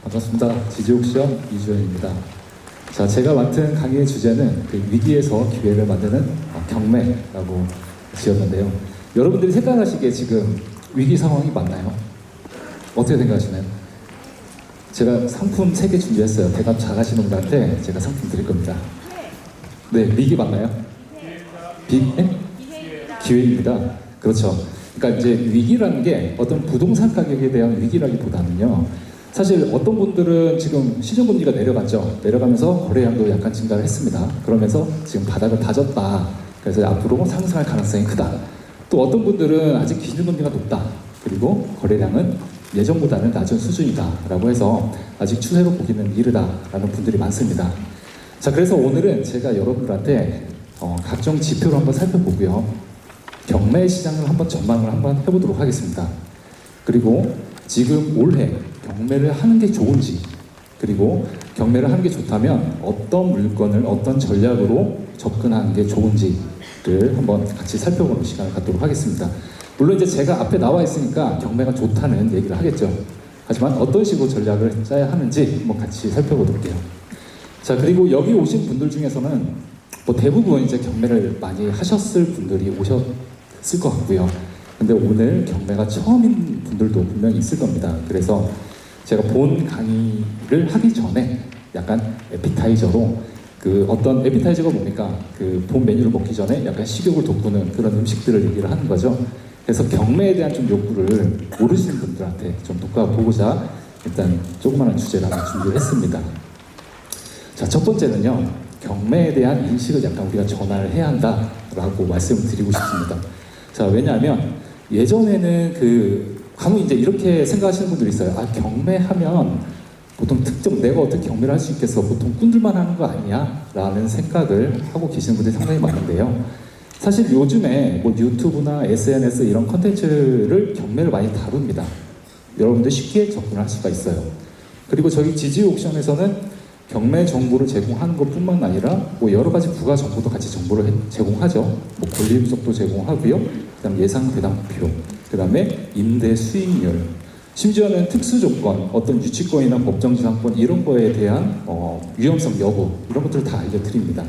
반갑습니다. 지지옥션 이주연입니다. 자, 제가 맡은 강의의 주제는 그 위기에서 기회를 만드는 경매라고 지었는데요. 여러분들이 생각하시기에 지금 위기 상황이 맞나요? 어떻게 생각하시나요? 제가 상품 3개 준비했어요. 대답 잘하시는 분한테 제가 상품 드릴 겁니다. 네, 위기 맞나요? 기회입니다. 그렇죠. 그러니까 이제 위기라는 게 어떤 부동산 가격에 대한 위기라기보다는요. 사실 어떤 분들은 지금 시중금리가 내려갔죠. 내려가면서 거래량도 약간 증가를 했습니다. 그러면서 지금 바닥을 다졌다. 그래서 앞으로 상승할 가능성이 크다. 또 어떤 분들은 아직 기준금리가 높다. 그리고 거래량은 예전보다는 낮은 수준이다 라고 해서 아직 추세로 보기는 이르다 라는 분들이 많습니다. 자, 그래서 오늘은 제가 여러분들한테 각종 지표를 한번 살펴보고요. 경매 시장을 한번 전망을 한번 해보도록 하겠습니다. 그리고 지금 올해 경매를 하는 게 좋은지, 그리고 경매를 하는 게 좋다면 어떤 물건을 어떤 전략으로 접근하는 게 좋은지를 한번 같이 살펴보는 시간을 갖도록 하겠습니다. 물론 이제 제가 앞에 나와 있으니까 경매가 좋다는 얘기를 하겠죠. 하지만 어떤 식으로 전략을 짜야 하는지 한번 같이 살펴보도록 해요. 자, 그리고 여기 오신 분들 중에서는 뭐 대부분 이제 경매를 많이 하셨을 분들이 오셨을 것 같고요. 근데 오늘 경매가 처음인 분들도 분명히 있을 겁니다. 그래서 제가 본 강의를 하기 전에 약간 에피타이저로 그 어떤 에피타이저가 뭡니까? 그 본 메뉴를 먹기 전에 약간 식욕을 돋구는 그런 음식들을 얘기를 하는 거죠. 그래서 경매에 대한 좀 욕구를 모르시는 분들한테 좀 돋궈보고자 일단 조그마한 주제를 하나 준비를 했습니다. 자, 첫 번째는요. 경매에 대한 인식을 약간 우리가 전환을 해야 한다라고 말씀을 드리고 싶습니다. 자, 왜냐하면 예전에는 간혹 이제 이렇게 생각하시는 분들이 있어요. 아, 경매하면 보통 특정 내가 어떻게 경매를 할 수 있겠어? 보통 꾼들만 하는 거 아니야? 라는 생각을 하고 계시는 분들이 상당히 많은데요. 사실 요즘에 뭐 유튜브나 SNS 이런 컨텐츠를 경매를 많이 다룹니다. 여러분들 쉽게 접근할 수가 있어요. 그리고 저희 지지옥션에서는 경매 정보를 제공하는 것뿐만 아니라 뭐 여러 가지 부가 정보도 같이 정보를 제공하죠. 뭐 권리 분석도 제공하고요. 그다음 예상 배당표, 그다음에 임대 수익률, 심지어는 특수 조건, 어떤 유치권이나 법정지상권 이런 거에 대한 위험성 여부 이런 것들을 다 알려드립니다.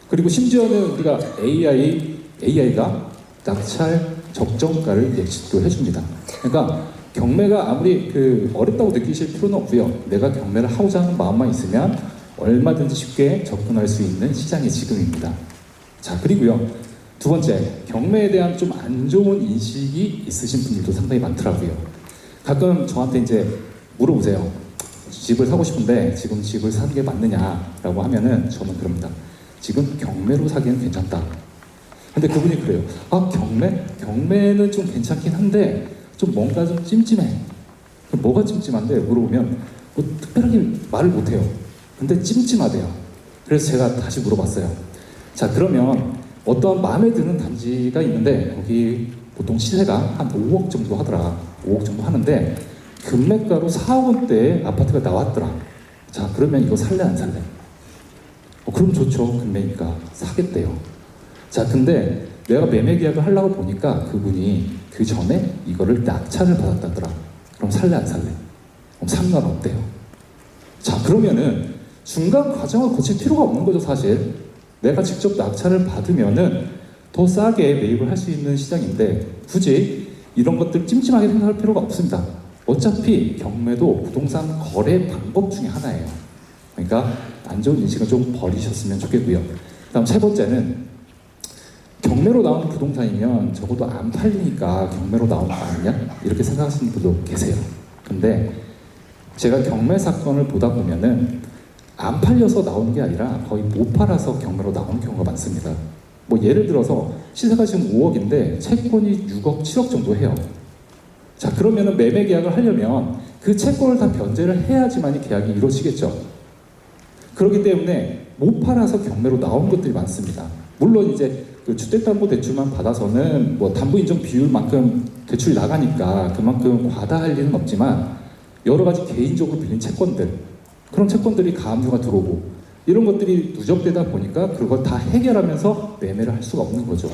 그리고 심지어는 우리가 AI가 낙찰 적정가를 예측도 해줍니다. 그러니까 경매가 아무리 어렵다고 느끼실 필요는 없고요. 내가 경매를 하고자 하는 마음만 있으면 얼마든지 쉽게 접근할 수 있는 시장이 지금입니다. 자, 그리고요. 두 번째, 경매에 대한 좀 안 좋은 인식이 있으신 분들도 상당히 많더라고요. 가끔 저한테 이제 물어보세요. 집을 사고 싶은데 지금 집을 사는 게 맞느냐라고 하면은 저는 그럽니다. 지금 경매로 사기는 괜찮다. 근데 그분이 그래요. 아, 경매는 좀 괜찮긴 한데 좀 뭔가 좀 찜찜해. 뭐가 찜찜한데 물어보면 뭐 특별하게 말을 못해요. 근데 찜찜하대요. 그래서 제가 다시 물어봤어요. 자, 그러면 어떤 마음에 드는 단지가 있는데 거기 보통 시세가 한 5억 정도 하더라. 5억 정도 하는데 금매가로 4억 원대의 아파트가 나왔더라. 자, 그러면 이거 살래 안 살래? 그럼 좋죠. 금매니까 사겠대요. 자, 근데 내가 매매 계약을 하려고 보니까 그분이 그 전에 이거를 낙찰을 받았다더라. 그럼 살래 안 살래? 그럼 사면 어때요? 자, 그러면은 중간 과정을 거칠 필요가 없는 거죠, 사실. 내가 직접 낙찰을 받으면은 더 싸게 매입을 할 수 있는 시장인데 굳이 이런 것들 찜찜하게 생각할 필요가 없습니다. 어차피 경매도 부동산 거래 방법 중에 하나예요. 그러니까 안 좋은 인식은 좀 버리셨으면 좋겠고요. 다음 세 번째는 경매로 나오는 부동산이면 적어도 안 팔리니까 경매로 나오는 거 아니냐? 이렇게 생각하시는 분도 계세요. 근데 제가 경매 사건을 보다 보면은 안 팔려서 나오는 게 아니라 거의 못 팔아서 경매로 나오는 경우가 많습니다. 뭐 예를 들어서 시세가 지금 5억인데 채권이 6억, 7억 정도 해요. 자, 그러면은 매매 계약을 하려면 그 채권을 다 변제를 해야지만이 계약이 이루어지겠죠. 그렇기 때문에 못 팔아서 경매로 나온 것들이 많습니다. 물론 이제 주택담보대출만 받아서는 뭐 담보인정 비율만큼 대출이 나가니까 그만큼 과다할 리는 없지만 여러 가지 개인적으로 빌린 채권들, 그런 채권들이 가압류가 들어오고 이런 것들이 누적되다 보니까 그걸 다 해결하면서 매매를 할 수가 없는 거죠.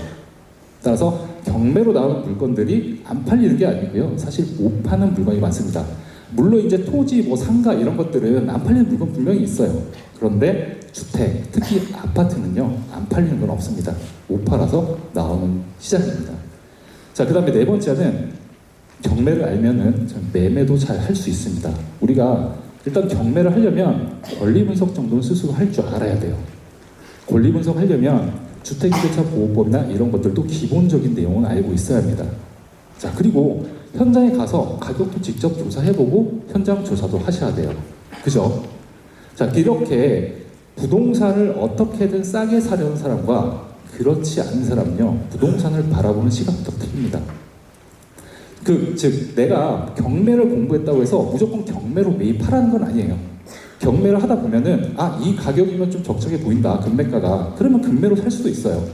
따라서 경매로 나오는 물건들이 안 팔리는 게 아니고요. 사실 못 파는 물건이 많습니다. 물론 이제 토지, 뭐 상가 이런 것들은 안 팔리는 물건 분명히 있어요. 그런데 주택, 특히 아파트는요, 안 팔리는 건 없습니다. 못 팔아서 나오는 시장입니다. 자, 그 다음에 네 번째는 경매를 알면은 매매도 잘 할 수 있습니다. 우리가 일단 경매를 하려면 권리 분석 정도는 스스로 할 줄 알아야 돼요. 권리 분석 하려면 주택임대차 보호법이나 이런 것들도 기본적인 내용은 알고 있어야 합니다. 자, 그리고 현장에 가서 가격도 직접 조사해보고 현장 조사도 하셔야 돼요. 그죠? 자, 이렇게 부동산을 어떻게든 싸게 사려는 사람과 그렇지 않은 사람은요, 부동산을 바라보는 시각부터 틀립니다. 즉 내가 경매를 공부했다고 해서 무조건 경매로 매입하라는 건 아니에요. 경매를 하다 보면은 이 가격이면 좀 적정해 보인다, 금매가가. 그러면 금매로 살 수도 있어요.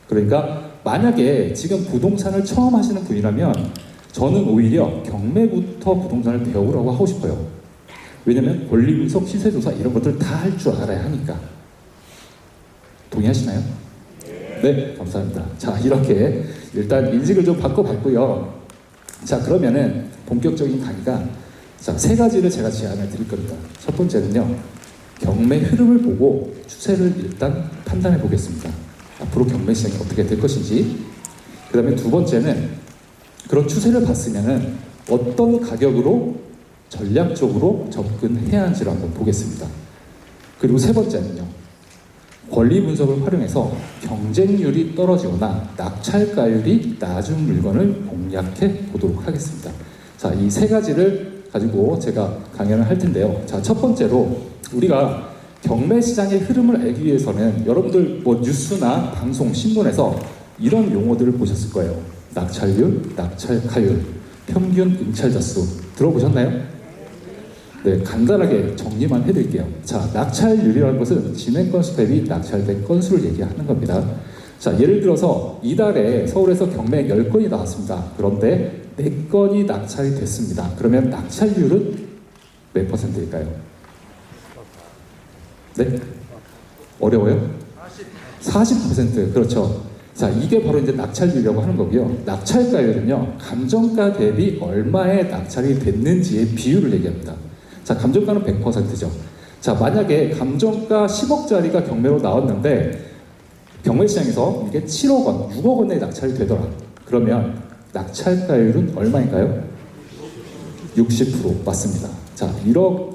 그러니까 만약에 지금 부동산을 처음 하시는 분이라면 저는 오히려 경매부터 부동산을 배우라고 하고 싶어요. 왜냐면 권리 분석, 시세 조사 이런 것들 다 할 줄 알아야 하니까. 동의하시나요? 네, 감사합니다. 자, 이렇게 일단 인식을 좀 바꿔봤고요. 자, 그러면은 본격적인 강의가 세 가지를 제가 제안을 드릴 겁니다. 첫 번째는요, 경매 흐름을 보고 추세를 일단 판단해 보겠습니다. 앞으로 경매 시장이 어떻게 될 것인지. 그 다음에 두 번째는 그런 추세를 봤으면은 어떤 가격으로 전략적으로 접근해야 하는지를 한번 보겠습니다. 그리고 세 번째는요, 권리 분석을 활용해서 경쟁률이 떨어지거나 낙찰가율이 낮은 물건을 공략해 보도록 하겠습니다. 자, 이 세 가지를 가지고 제가 강연을 할 텐데요. 자, 첫 번째로 우리가 경매 시장의 흐름을 알기 위해서는 여러분들 뭐 뉴스나 방송, 신문에서 이런 용어들을 보셨을 거예요. 낙찰률, 낙찰가율, 평균 응찰자 수 들어보셨나요? 네, 간단하게 정리만 해드릴게요. 자, 낙찰률이라는 것은 진행 건수 대비 낙찰된 건수를 얘기하는 겁니다. 자, 예를 들어서 이달에 서울에서 경매 10건이 나왔습니다. 그런데 4건이 낙찰이 됐습니다. 그러면 낙찰률은 몇 퍼센트일까요? 네? 어려워요? 40%. 그렇죠. 자, 이게 바로 이제 낙찰률이라고 하는 거고요. 낙찰가율은요, 감정가 대비 얼마의 낙찰이 됐는지의 비율을 얘기합니다. 자, 감정가는 100%죠. 자, 만약에 감정가 10억짜리가 경매로 나왔는데 경매 시장에서 이게 7억 원, 6억 원에 낙찰이 되더라. 그러면 낙찰가율은 얼마인가요? 60% 맞습니다. 자,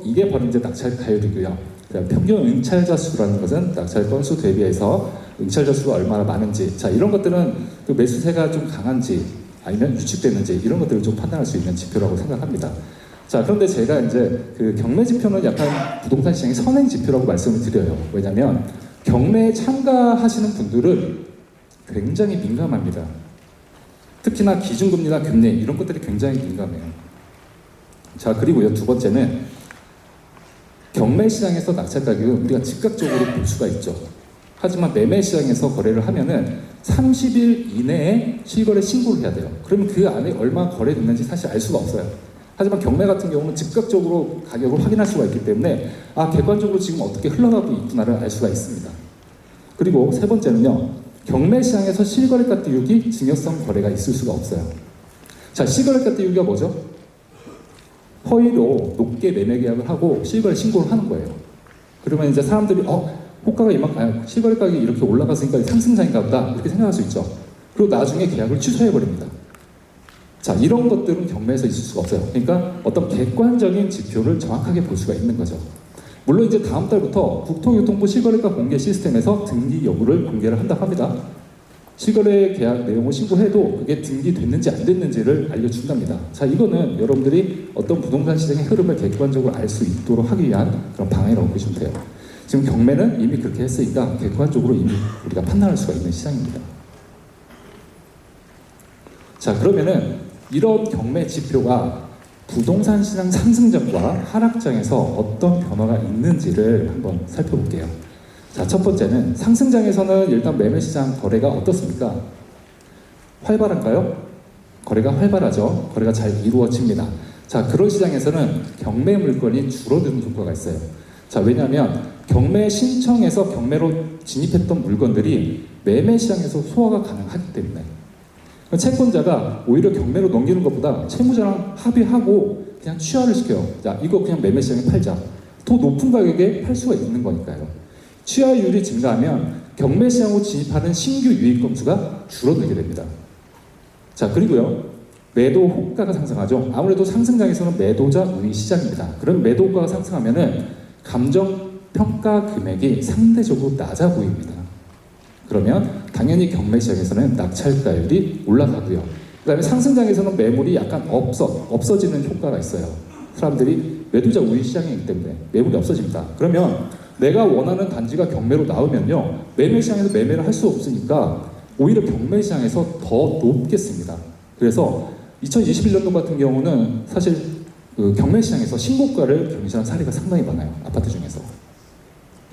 이게 바로 이제 낙찰가율이고요. 평균 응찰자 수라는 것은 낙찰 건수 대비해서 응찰자 수가 얼마나 많은지, 자, 이런 것들은 그 매수세가 좀 강한지 아니면 유축되는지 이런 것들을 좀 판단할 수 있는 지표라고 생각합니다. 자, 그런데 제가 이제 그 경매 지표는 약간 부동산 시장의 선행 지표라고 말씀을 드려요. 왜냐하면 경매에 참가하시는 분들은 굉장히 민감합니다. 특히나 기준금리나 금리 이런 것들이 굉장히 민감해요. 자, 그리고요, 두 번째는 경매 시장에서 낙찰 가격은 우리가 즉각적으로 볼 수가 있죠. 하지만 매매 시장에서 거래를 하면은 30일 이내에 실거래 신고를 해야 돼요. 그러면 그 안에 얼마 거래됐는지 사실 알 수가 없어요. 하지만 경매 같은 경우는 즉각적으로 가격을 확인할 수가 있기 때문에 객관적으로 지금 어떻게 흘러가고 있구나를 알 수가 있습니다. 그리고 세 번째는요, 경매 시장에서 실거래가 띄우기, 증여성 거래가 있을 수가 없어요. 자, 실거래가 띄우기가 뭐죠? 허위로 높게 매매 계약을 하고 실거래 신고를 하는 거예요. 그러면 이제 사람들이 호가가 실거래 가격이 이렇게 올라갔으니까 상승장인가 보다 이렇게 생각할 수 있죠. 그리고 나중에 계약을 취소해 버립니다. 자, 이런 것들은 경매에서 있을 수가 없어요. 그러니까 어떤 객관적인 지표를 정확하게 볼 수가 있는 거죠. 물론 이제 다음 달부터 국토교통부 실거래가 공개 시스템에서 등기 여부를 공개를 한다고 합니다. 실거래 계약 내용을 신고해도 그게 등기됐는지 안 됐는지를 알려준답니다. 자, 이거는 여러분들이 어떤 부동산 시장의 흐름을 객관적으로 알 수 있도록 하기 위한 그런 방향이라고 보시면 돼요. 지금 경매는 이미 그렇게 했으니까 객관적으로 이미 우리가 판단할 수가 있는 시장입니다. 자, 그러면은 이런 경매 지표가 부동산 시장 상승장과 하락장에서 어떤 변화가 있는지를 한번 살펴볼게요. 자, 첫 번째는 상승장에서는 일단 매매 시장 거래가 어떻습니까? 활발한가요? 거래가 활발하죠. 거래가 잘 이루어집니다. 자, 그런 시장에서는 경매 물건이 줄어드는 효과가 있어요. 자, 왜냐하면 경매 신청에서 경매로 진입했던 물건들이 매매 시장에서 소화가 가능하기 때문에. 채권자가 오히려 경매로 넘기는 것보다 채무자랑 합의하고 그냥 취하를 시켜요. 자, 이거 그냥 매매 시장에 팔자. 더 높은 가격에 팔 수가 있는 거니까요. 취하율이 증가하면 경매 시장으로 진입하는 신규 유입 건수가 줄어들게 됩니다. 자, 그리고요. 매도 호가가 상승하죠. 아무래도 상승장에서는 매도자 우위 시장입니다. 그럼 매도 호가가 상승하면은 감정 평가 금액이 상대적으로 낮아 보입니다. 그러면 당연히 경매 시장에서는 낙찰가율이 올라가고요. 그 다음에 상승장에서는 매물이 약간 없어지는 효과가 있어요. 사람들이 매도자 우위 시장이기 때문에 매물이 없어집니다. 그러면 내가 원하는 단지가 경매로 나오면요, 매매 시장에서 매매를 할 수 없으니까 오히려 경매 시장에서 더 높겠습니다. 그래서 2021년도 같은 경우는 사실 그 경매 시장에서 신고가를 경신한 사례가 상당히 많아요. 아파트 중에서.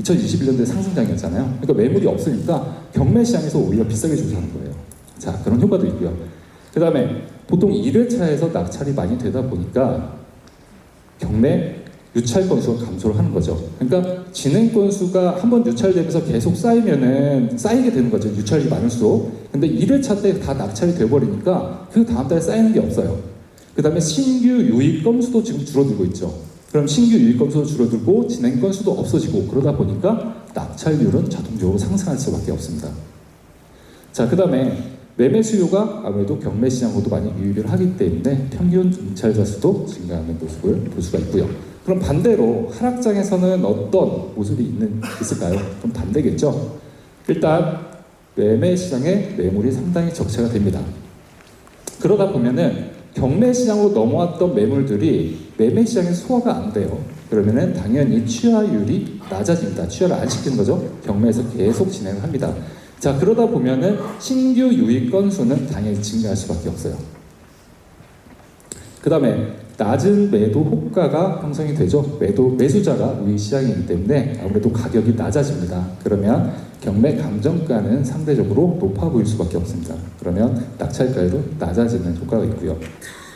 2021년도에 상승장이었잖아요. 그러니까 매물이 없으니까 경매 시장에서 오히려 비싸게 주고 사는 거예요. 자, 그런 효과도 있고요. 그 다음에 보통 1회차에서 낙찰이 많이 되다 보니까 경매 유찰 건수가 감소를 하는 거죠. 그러니까 진행 건수가 한번 유찰되면서 계속 쌓이게 되는 거죠. 유찰이 많을수록. 근데 1회차 때 다 낙찰이 돼버리니까 그 다음 달에 쌓이는 게 없어요. 그 다음에 신규 유입 건수도 지금 줄어들고 있죠. 그럼 신규 유입 건수도 줄어들고 진행 건수도 없어지고 그러다 보니까 낙찰률은 자동적으로 상승할 수밖에 없습니다. 자, 그 다음에 매매 수요가 아무래도 경매 시장으로도 많이 유입을 하기 때문에 평균 응찰자 수도 증가하는 모습을 볼 수가 있고요. 그럼 반대로 하락장에서는 어떤 모습이 있을까요? 좀 반대겠죠? 일단 매매 시장에 매물이 상당히 적체가 됩니다. 그러다 보면은 경매 시장으로 넘어왔던 매물들이 매매 시장에 소화가 안 돼요. 그러면은 당연히 취하율이 낮아집니다. 취하를 안 시키는 거죠. 경매에서 계속 진행을 합니다. 자, 그러다 보면은 신규 유입 건수는 당연히 증가할 수밖에 없어요. 그 다음에 낮은 매도 호가가 형성이 되죠. 매수자가 우위 시장이기 때문에 아무래도 가격이 낮아집니다. 그러면 경매 감정가는 상대적으로 높아 보일 수밖에 없습니다. 그러면 낙찰가율도 낮아지는 효과가 있고요.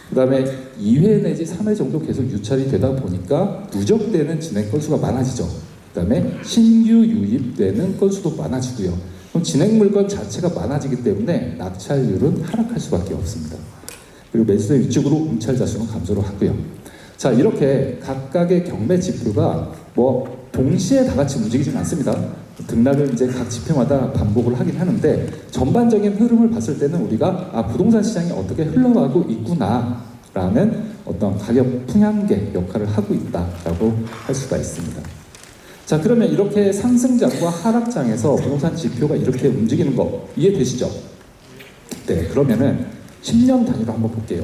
그 다음에 2회 내지 3회 정도 계속 유찰이 되다 보니까 누적되는 진행 건수가 많아지죠. 그 다음에 신규 유입되는 건수도 많아지고요. 그럼 진행 물건 자체가 많아지기 때문에 낙찰률은 하락할 수밖에 없습니다. 그리고 매수자 위쪽으로 응찰자 수는 감소를 하고요. 자, 이렇게 각각의 경매 지표가 동시에 다 같이 움직이지는 않습니다. 등락을 이제 각 지표마다 반복을 하긴 하는데 전반적인 흐름을 봤을 때는 우리가 부동산 시장이 어떻게 흘러가고 있구나라는 어떤 가격 풍향계 역할을 하고 있다라고 할 수가 있습니다. 자, 그러면 이렇게 상승장과 하락장에서 부동산 지표가 이렇게 움직이는 거 이해되시죠? 네, 그러면은 10년 단위로 한번 볼게요.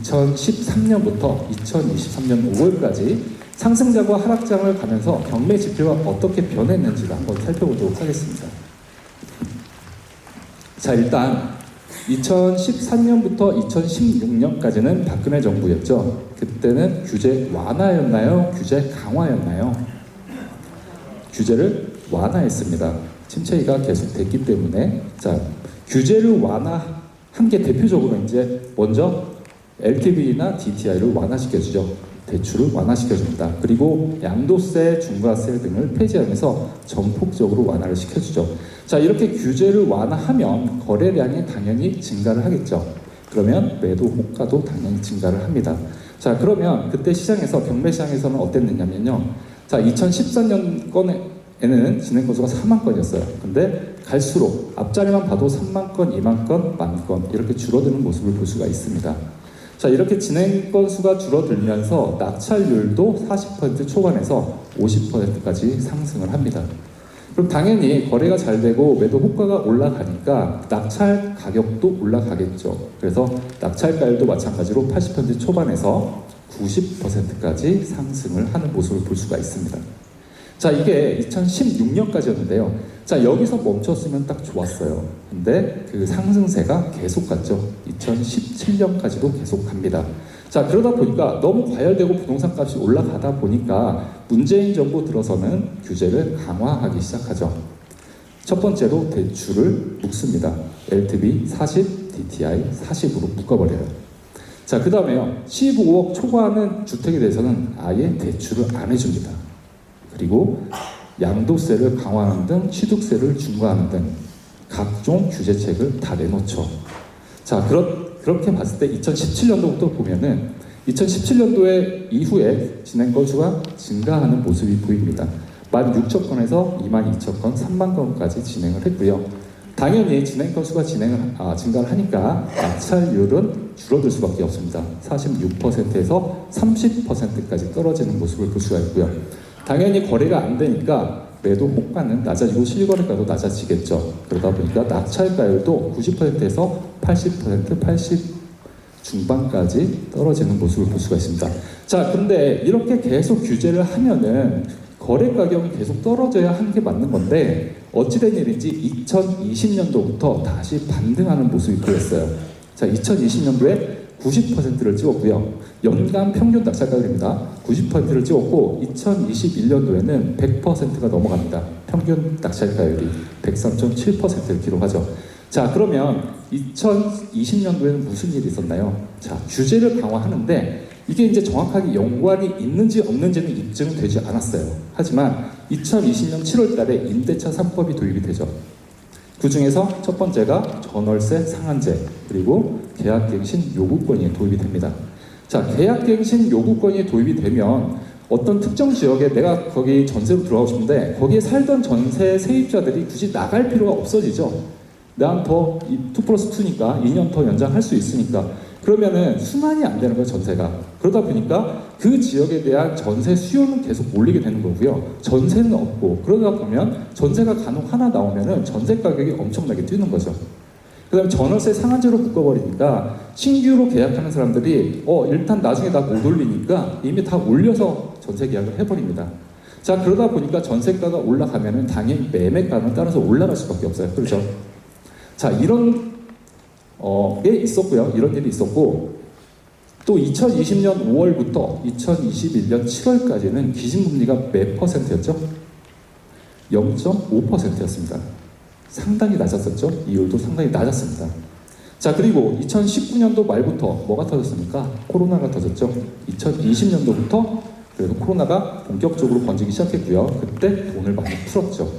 2013년부터 2023년 5월까지 상승장과 하락장을 가면서 경매 지표가 어떻게 변했는지를 한번 살펴보도록 하겠습니다. 자, 일단 2013년부터 2016년까지는 박근혜 정부였죠. 그때는 규제 완화였나요? 규제 강화였나요? 규제를 완화했습니다. 침체기가 계속 됐기 때문에. 자, 규제를 완화한 게 대표적으로 이제 먼저 LTV나 DTI를 완화시켜주죠. 대출을 완화시켜줍니다. 그리고 양도세, 중과세 등을 폐지하면서 전폭적으로 완화를 시켜주죠. 자, 이렇게 규제를 완화하면 거래량이 당연히 증가를 하겠죠. 그러면 매도 호가도 당연히 증가를 합니다. 자, 그러면 그때 시장에서 경매 시장에서는 어땠느냐면요. 자, 2014년 건에는 진행 건수가 4만 건이었어요. 근데 갈수록 앞자리만 봐도 3만 건, 2만 건, 1만 건 이렇게 줄어드는 모습을 볼 수가 있습니다. 자, 이렇게 진행 건수가 줄어들면서 낙찰률도 40% 초반에서 50%까지 상승을 합니다. 그럼 당연히 거래가 잘 되고 매도 호가가 올라가니까 낙찰 가격도 올라가겠죠. 그래서 낙찰가율도 마찬가지로 80% 초반에서 90%까지 상승을 하는 모습을 볼 수가 있습니다. 자, 이게 2016년까지였는데요. 자, 여기서 멈췄으면 딱 좋았어요. 근데 그 상승세가 계속 갔죠. 2017년까지도 계속 갑니다. 자, 그러다 보니까 너무 과열되고 부동산 값이 올라가다 보니까 문재인 정부 들어서는 규제를 강화하기 시작하죠. 첫 번째로 대출을 묶습니다. LTV 40, DTI 40으로 묶어버려요. 자, 그 다음에요. 15억 초과하는 주택에 대해서는 아예 대출을 안 해줍니다. 그리고 양도세를 강화하는 등 취득세를 중과하는 등 각종 규제책을 다 내놓죠. 자, 그렇게 봤을 때 2017년도부터 보면은 2017년도에 이후에 진행 건수가 증가하는 모습이 보입니다. 16,000건에서 22,000건, 3만 건까지 진행을 했고요. 당연히 진행 건수가 증가를 하니까 낙찰률은 줄어들 수밖에 없습니다. 46%에서 30%까지 떨어지는 모습을 볼 수가 있고요. 당연히 거래가 안 되니까 매도 호가는 낮아지고 실거래가도 낮아지겠죠. 그러다 보니까 낙찰가율도 90%에서 80%, 80 중반까지 떨어지는 모습을 볼 수가 있습니다. 자, 근데 이렇게 계속 규제를 하면은 거래 가격이 계속 떨어져야 하는 게 맞는 건데 어찌된 일인지 2020년도부터 다시 반등하는 모습이 보였어요. 자, 2020년도에 90%를 찍었고요. 연간 평균 낙찰가율입니다. 90%를 찍었고 2021년도에는 100%가 넘어갑니다. 평균 낙찰가율이 103.7%를 기록하죠. 자, 그러면 2020년도에는 무슨 일이 있었나요? 자, 규제를 강화하는데 이게 이제 정확하게 연관이 있는지 없는지는 입증되지 않았어요. 하지만 2020년 7월 달에 임대차 3법이 도입이 되죠. 그 중에서 첫 번째가 전월세 상한제, 그리고 계약갱신 요구권이 도입이 됩니다. 자, 계약갱신 요구권이 도입이 되면 어떤 특정 지역에 내가 거기 전세로 들어가고 싶은데 거기에 살던 전세 세입자들이 굳이 나갈 필요가 없어지죠. 난 더 2+2니까 2년 더 연장할 수 있으니까 그러면은 순환이 안 되는 거예요, 전세가. 그러다 보니까 그 지역에 대한 전세 수요는 계속 몰리게 되는 거고요. 전세는 없고 그러다 보면 전세가 간혹 하나 나오면은 전세 가격이 엄청나게 뛰는 거죠. 그 다음에 전월세 상한제로 묶어버리니까 신규로 계약하는 사람들이 일단 나중에 다 못 올리니까 이미 다 올려서 전세 계약을 해버립니다. 자, 그러다 보니까 전세가가 올라가면은 당연히 매매가는 따라서 올라갈 수밖에 없어요. 그렇죠? 자, 이런 게 있었고요. 이런 일이 있었고 또 2020년 5월부터 2021년 7월까지는 기준금리가 몇 %였죠? 0.5%였습니다. 상당히 낮았었죠? 이율도 상당히 낮았습니다. 자, 그리고 2019년도 말부터 뭐가 터졌습니까? 코로나가 터졌죠. 2020년도부터 그래서 코로나가 본격적으로 번지기 시작했고요. 그때 돈을 많이 풀었죠.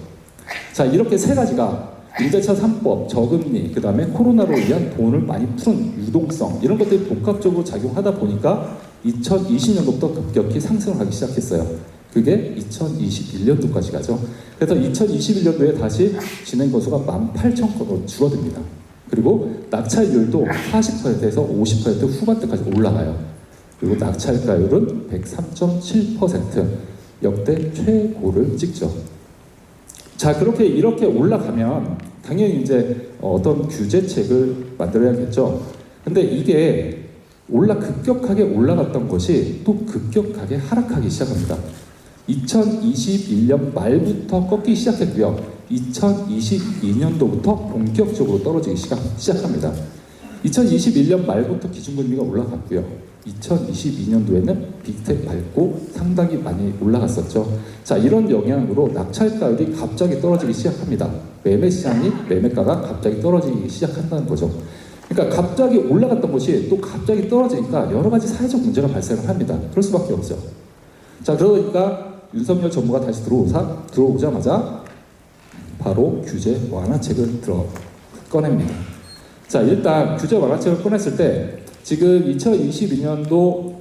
자, 이렇게 세 가지가 임대차 3법, 저금리, 그 다음에 코로나로 인한 돈을 많이 푸는 유동성 이런 것들이 복합적으로 작용하다 보니까 2020년도부터 급격히 상승을 하기 시작했어요. 그게 2021년도까지 가죠. 그래서 2021년도에 다시 진행 건수가 18,000건으로 줄어듭니다. 그리고 낙찰률도 40%에서 50% 후반대까지 올라가요. 그리고 낙찰가율은 103.7% 역대 최고를 찍죠. 자, 이렇게 올라가면 당연히 이제 어떤 규제책을 만들어야겠죠. 근데 이게 급격하게 올라갔던 것이 또 급격하게 하락하기 시작합니다. 2021년 말부터 꺾기 시작했고요. 2022년도부터 본격적으로 떨어지기 시작합니다. 2021년 말부터 기준금리가 올라갔고요. 2022년도에는 빅텍 밟고 상당히 많이 올라갔었죠. 자, 이런 영향으로 낙찰가율이 갑자기 떨어지기 시작합니다. 매매가가 갑자기 떨어지기 시작한다는 거죠. 그러니까 갑자기 올라갔던 것이 또 갑자기 떨어지니까 여러 가지 사회적 문제가 발생을 합니다. 그럴 수밖에 없죠. 자, 그러니까 윤석열 정부가 다시 들어오자마자 바로 규제 완화책을 꺼냅니다. 자, 일단 규제 완화책을 꺼냈을 때 지금 2022년도에는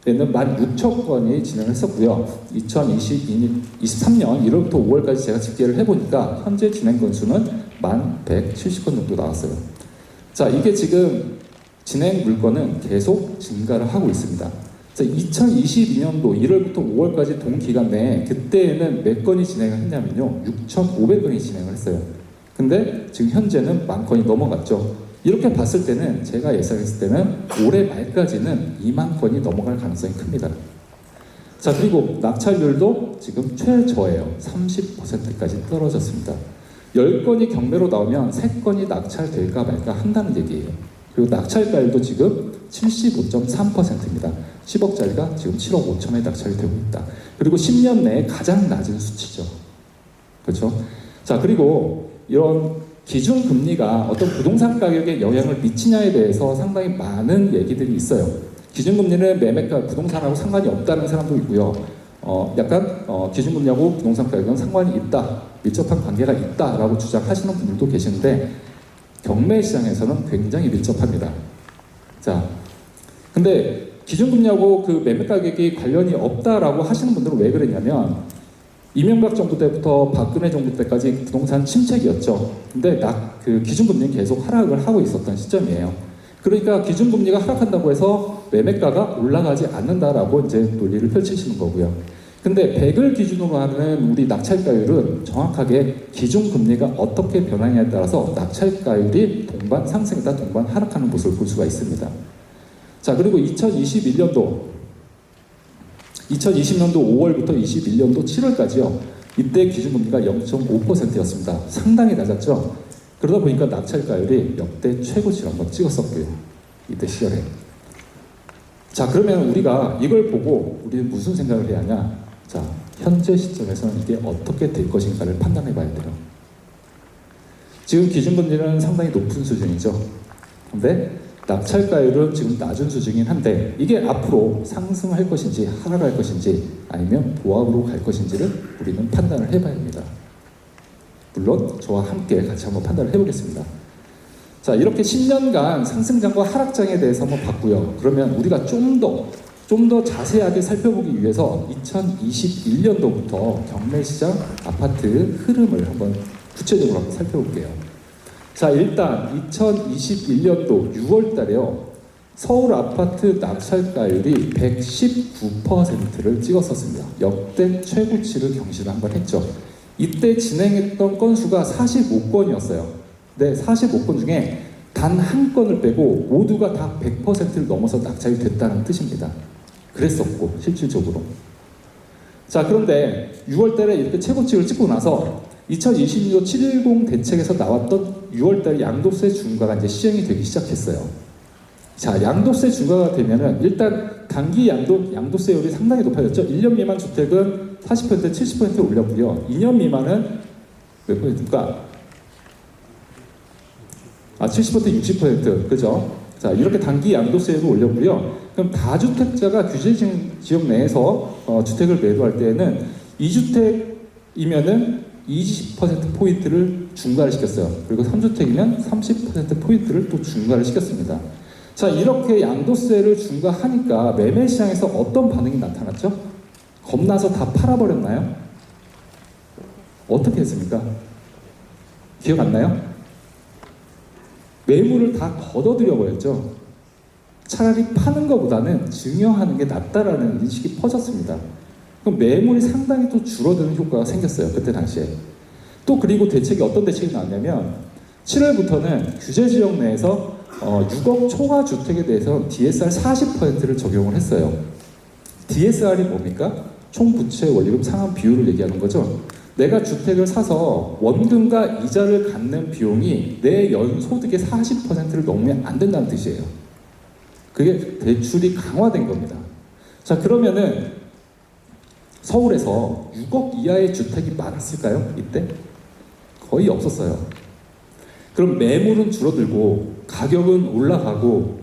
16,000건이 진행했었고요. 2023년 1월부터 5월까지 제가 집계를 해보니까 현재 진행 건수는 1,170건 정도 나왔어요. 자, 이게 지금 진행 물건은 계속 증가를 하고 있습니다. 자, 2022년도 1월부터 5월까지 동기간 내에 그때에는 몇 건이 진행을 했냐면요. 6,500건이 진행을 했어요. 근데 지금 현재는 10,000건이 넘어갔죠. 이렇게 봤을 때는 제가 예상했을 때는 올해 말까지는 2만 건이 넘어갈 가능성이 큽니다. 자, 그리고 낙찰률도 지금 최저예요. 30%까지 떨어졌습니다. 10건이 경매로 나오면 3건이 낙찰될까 말까 한다는 얘기예요. 그리고 낙찰가율도 지금 75.3%입니다. 10억짜리가 지금 7억 5천에 낙찰이 되고 있다. 그리고 10년 내에 가장 낮은 수치죠. 그렇죠? 자, 그리고 이런 기준금리가 어떤 부동산 가격에 영향을 미치냐에 대해서 상당히 많은 얘기들이 있어요. 기준금리는 매매가 부동산하고 상관이 없다는 사람도 있고요. 기준금리하고 부동산 가격은 상관이 있다, 밀접한 관계가 있다라고 주장하시는 분들도 계시는데 경매 시장에서는 굉장히 밀접합니다. 자, 근데 기준금리하고 그 매매 가격이 관련이 없다라고 하시는 분들은 왜 그랬냐면 이명박 정부 때부터 박근혜 정부 때까지 부동산 침체기였죠. 근데 그 기준금리는 계속 하락을 하고 있었던 시점이에요. 그러니까 기준금리가 하락한다고 해서 매매가가 올라가지 않는다라고 이제 논리를 펼치시는 거고요. 근데 100을 기준으로 하는 우리 낙찰가율은 정확하게 기준금리가 어떻게 변하냐에 따라서 낙찰가율이 동반 상승이다 동반 하락하는 모습을 볼 수가 있습니다. 자, 그리고 2020년도 5월부터 21년도 7월까지요. 이때 기준금리가 0.5%였습니다. 상당히 낮았죠. 그러다 보니까 낙찰가율이 역대 최고치를 한번 찍었었고요. 이때 시절에. 자, 그러면 우리가 이걸 보고 우리는 무슨 생각을 해야 하냐? 자, 현재 시점에서는 이게 어떻게 될 것인가를 판단해 봐야 돼요. 지금 기준금리는 상당히 높은 수준이죠. 근데 낙찰가율은 지금 낮은 수준이긴 한데 이게 앞으로 상승할 것인지 하락할 것인지 아니면 보합으로 갈 것인지를 우리는 판단을 해봐야 합니다. 물론 저와 함께 같이 한번 판단을 해보겠습니다. 자, 이렇게 10년간 상승장과 하락장에 대해서 한번 봤고요. 그러면 우리가 좀 더 자세하게 살펴보기 위해서 2021년도부터 경매시장 아파트 흐름을 한번 구체적으로 한번 살펴볼게요. 자, 일단 2021년도 6월 달에요. 서울 아파트 낙찰가율이 119%를 찍었었습니다. 역대 최고치를 경신을 한번 했죠. 이때 진행했던 건수가 45건이었어요. 네, 45건 중에 단 한 건을 빼고 모두가 다 100%를 넘어서 낙찰이 됐다는 뜻입니다. 그랬었고 실질적으로. 자, 그런데 6월 달에 이렇게 최고치를 찍고 나서 2020년도 710 대책에서 나왔던 6월 달 양도세 중과가 이제 시행이 되기 시작했어요. 자, 양도세 중과가 되면은 일단 단기 양도세율이 상당히 높아졌죠. 1년 미만 주택은 40% 70% 올렸고요. 2년 미만은 몇 퍼센트입니까? 70% 60% 그죠? 자, 이렇게 단기 양도세율을 올렸고요. 그럼 다주택자가 규제 지역 내에서 주택을 매도할 때에는 2주택이면은 20%포인트를 중과를 시켰어요. 그리고 3주택이면 30%포인트를 또 중과를 시켰습니다. 자, 이렇게 양도세를 중과하니까 매매시장에서 어떤 반응이 나타났죠? 겁나서 다 팔아버렸나요? 어떻게 했습니까? 기억 안 나요? 매물을 다 걷어들여 버렸죠. 차라리 파는 것보다는 증여하는 게 낫다라는 인식이 퍼졌습니다. 그럼 매물이 상당히 또 줄어드는 효과가 생겼어요. 그때 당시에. 또 그리고 대책이 어떤 대책이 나왔냐면 7월부터는 규제 지역 내에서 6억 초과 주택에 대해서 DSR 40%를 적용을 했어요. DSR이 뭡니까? 총부채 원리금 상환 비율을 얘기하는 거죠. 내가 주택을 사서 원금과 이자를 갚는 비용이 내 연소득의 40%를 넘으면 안 된다는 뜻이에요. 그게 대출이 강화된 겁니다. 자, 그러면은 서울에서 6억 이하의 주택이 많았을까요? 이때? 거의 없었어요. 그럼 매물은 줄어들고 가격은 올라가고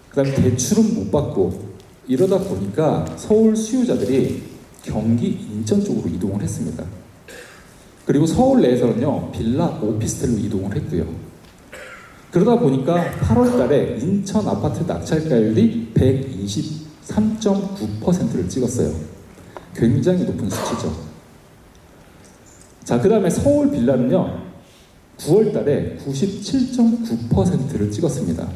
그다음에 대출은 못 받고 이러다 보니까 서울 수요자들이 경기 인천 쪽으로 이동을 했습니다. 그리고 서울 내에서는요 빌라 오피스텔로 이동을 했고요. 그러다 보니까 8월 달에 인천 아파트 낙찰가율이 123.9%를 찍었어요. 굉장히 높은 수치죠. 자, 그 다음에 서울 빌라는요 9월 달에 97.9%를 찍었습니다.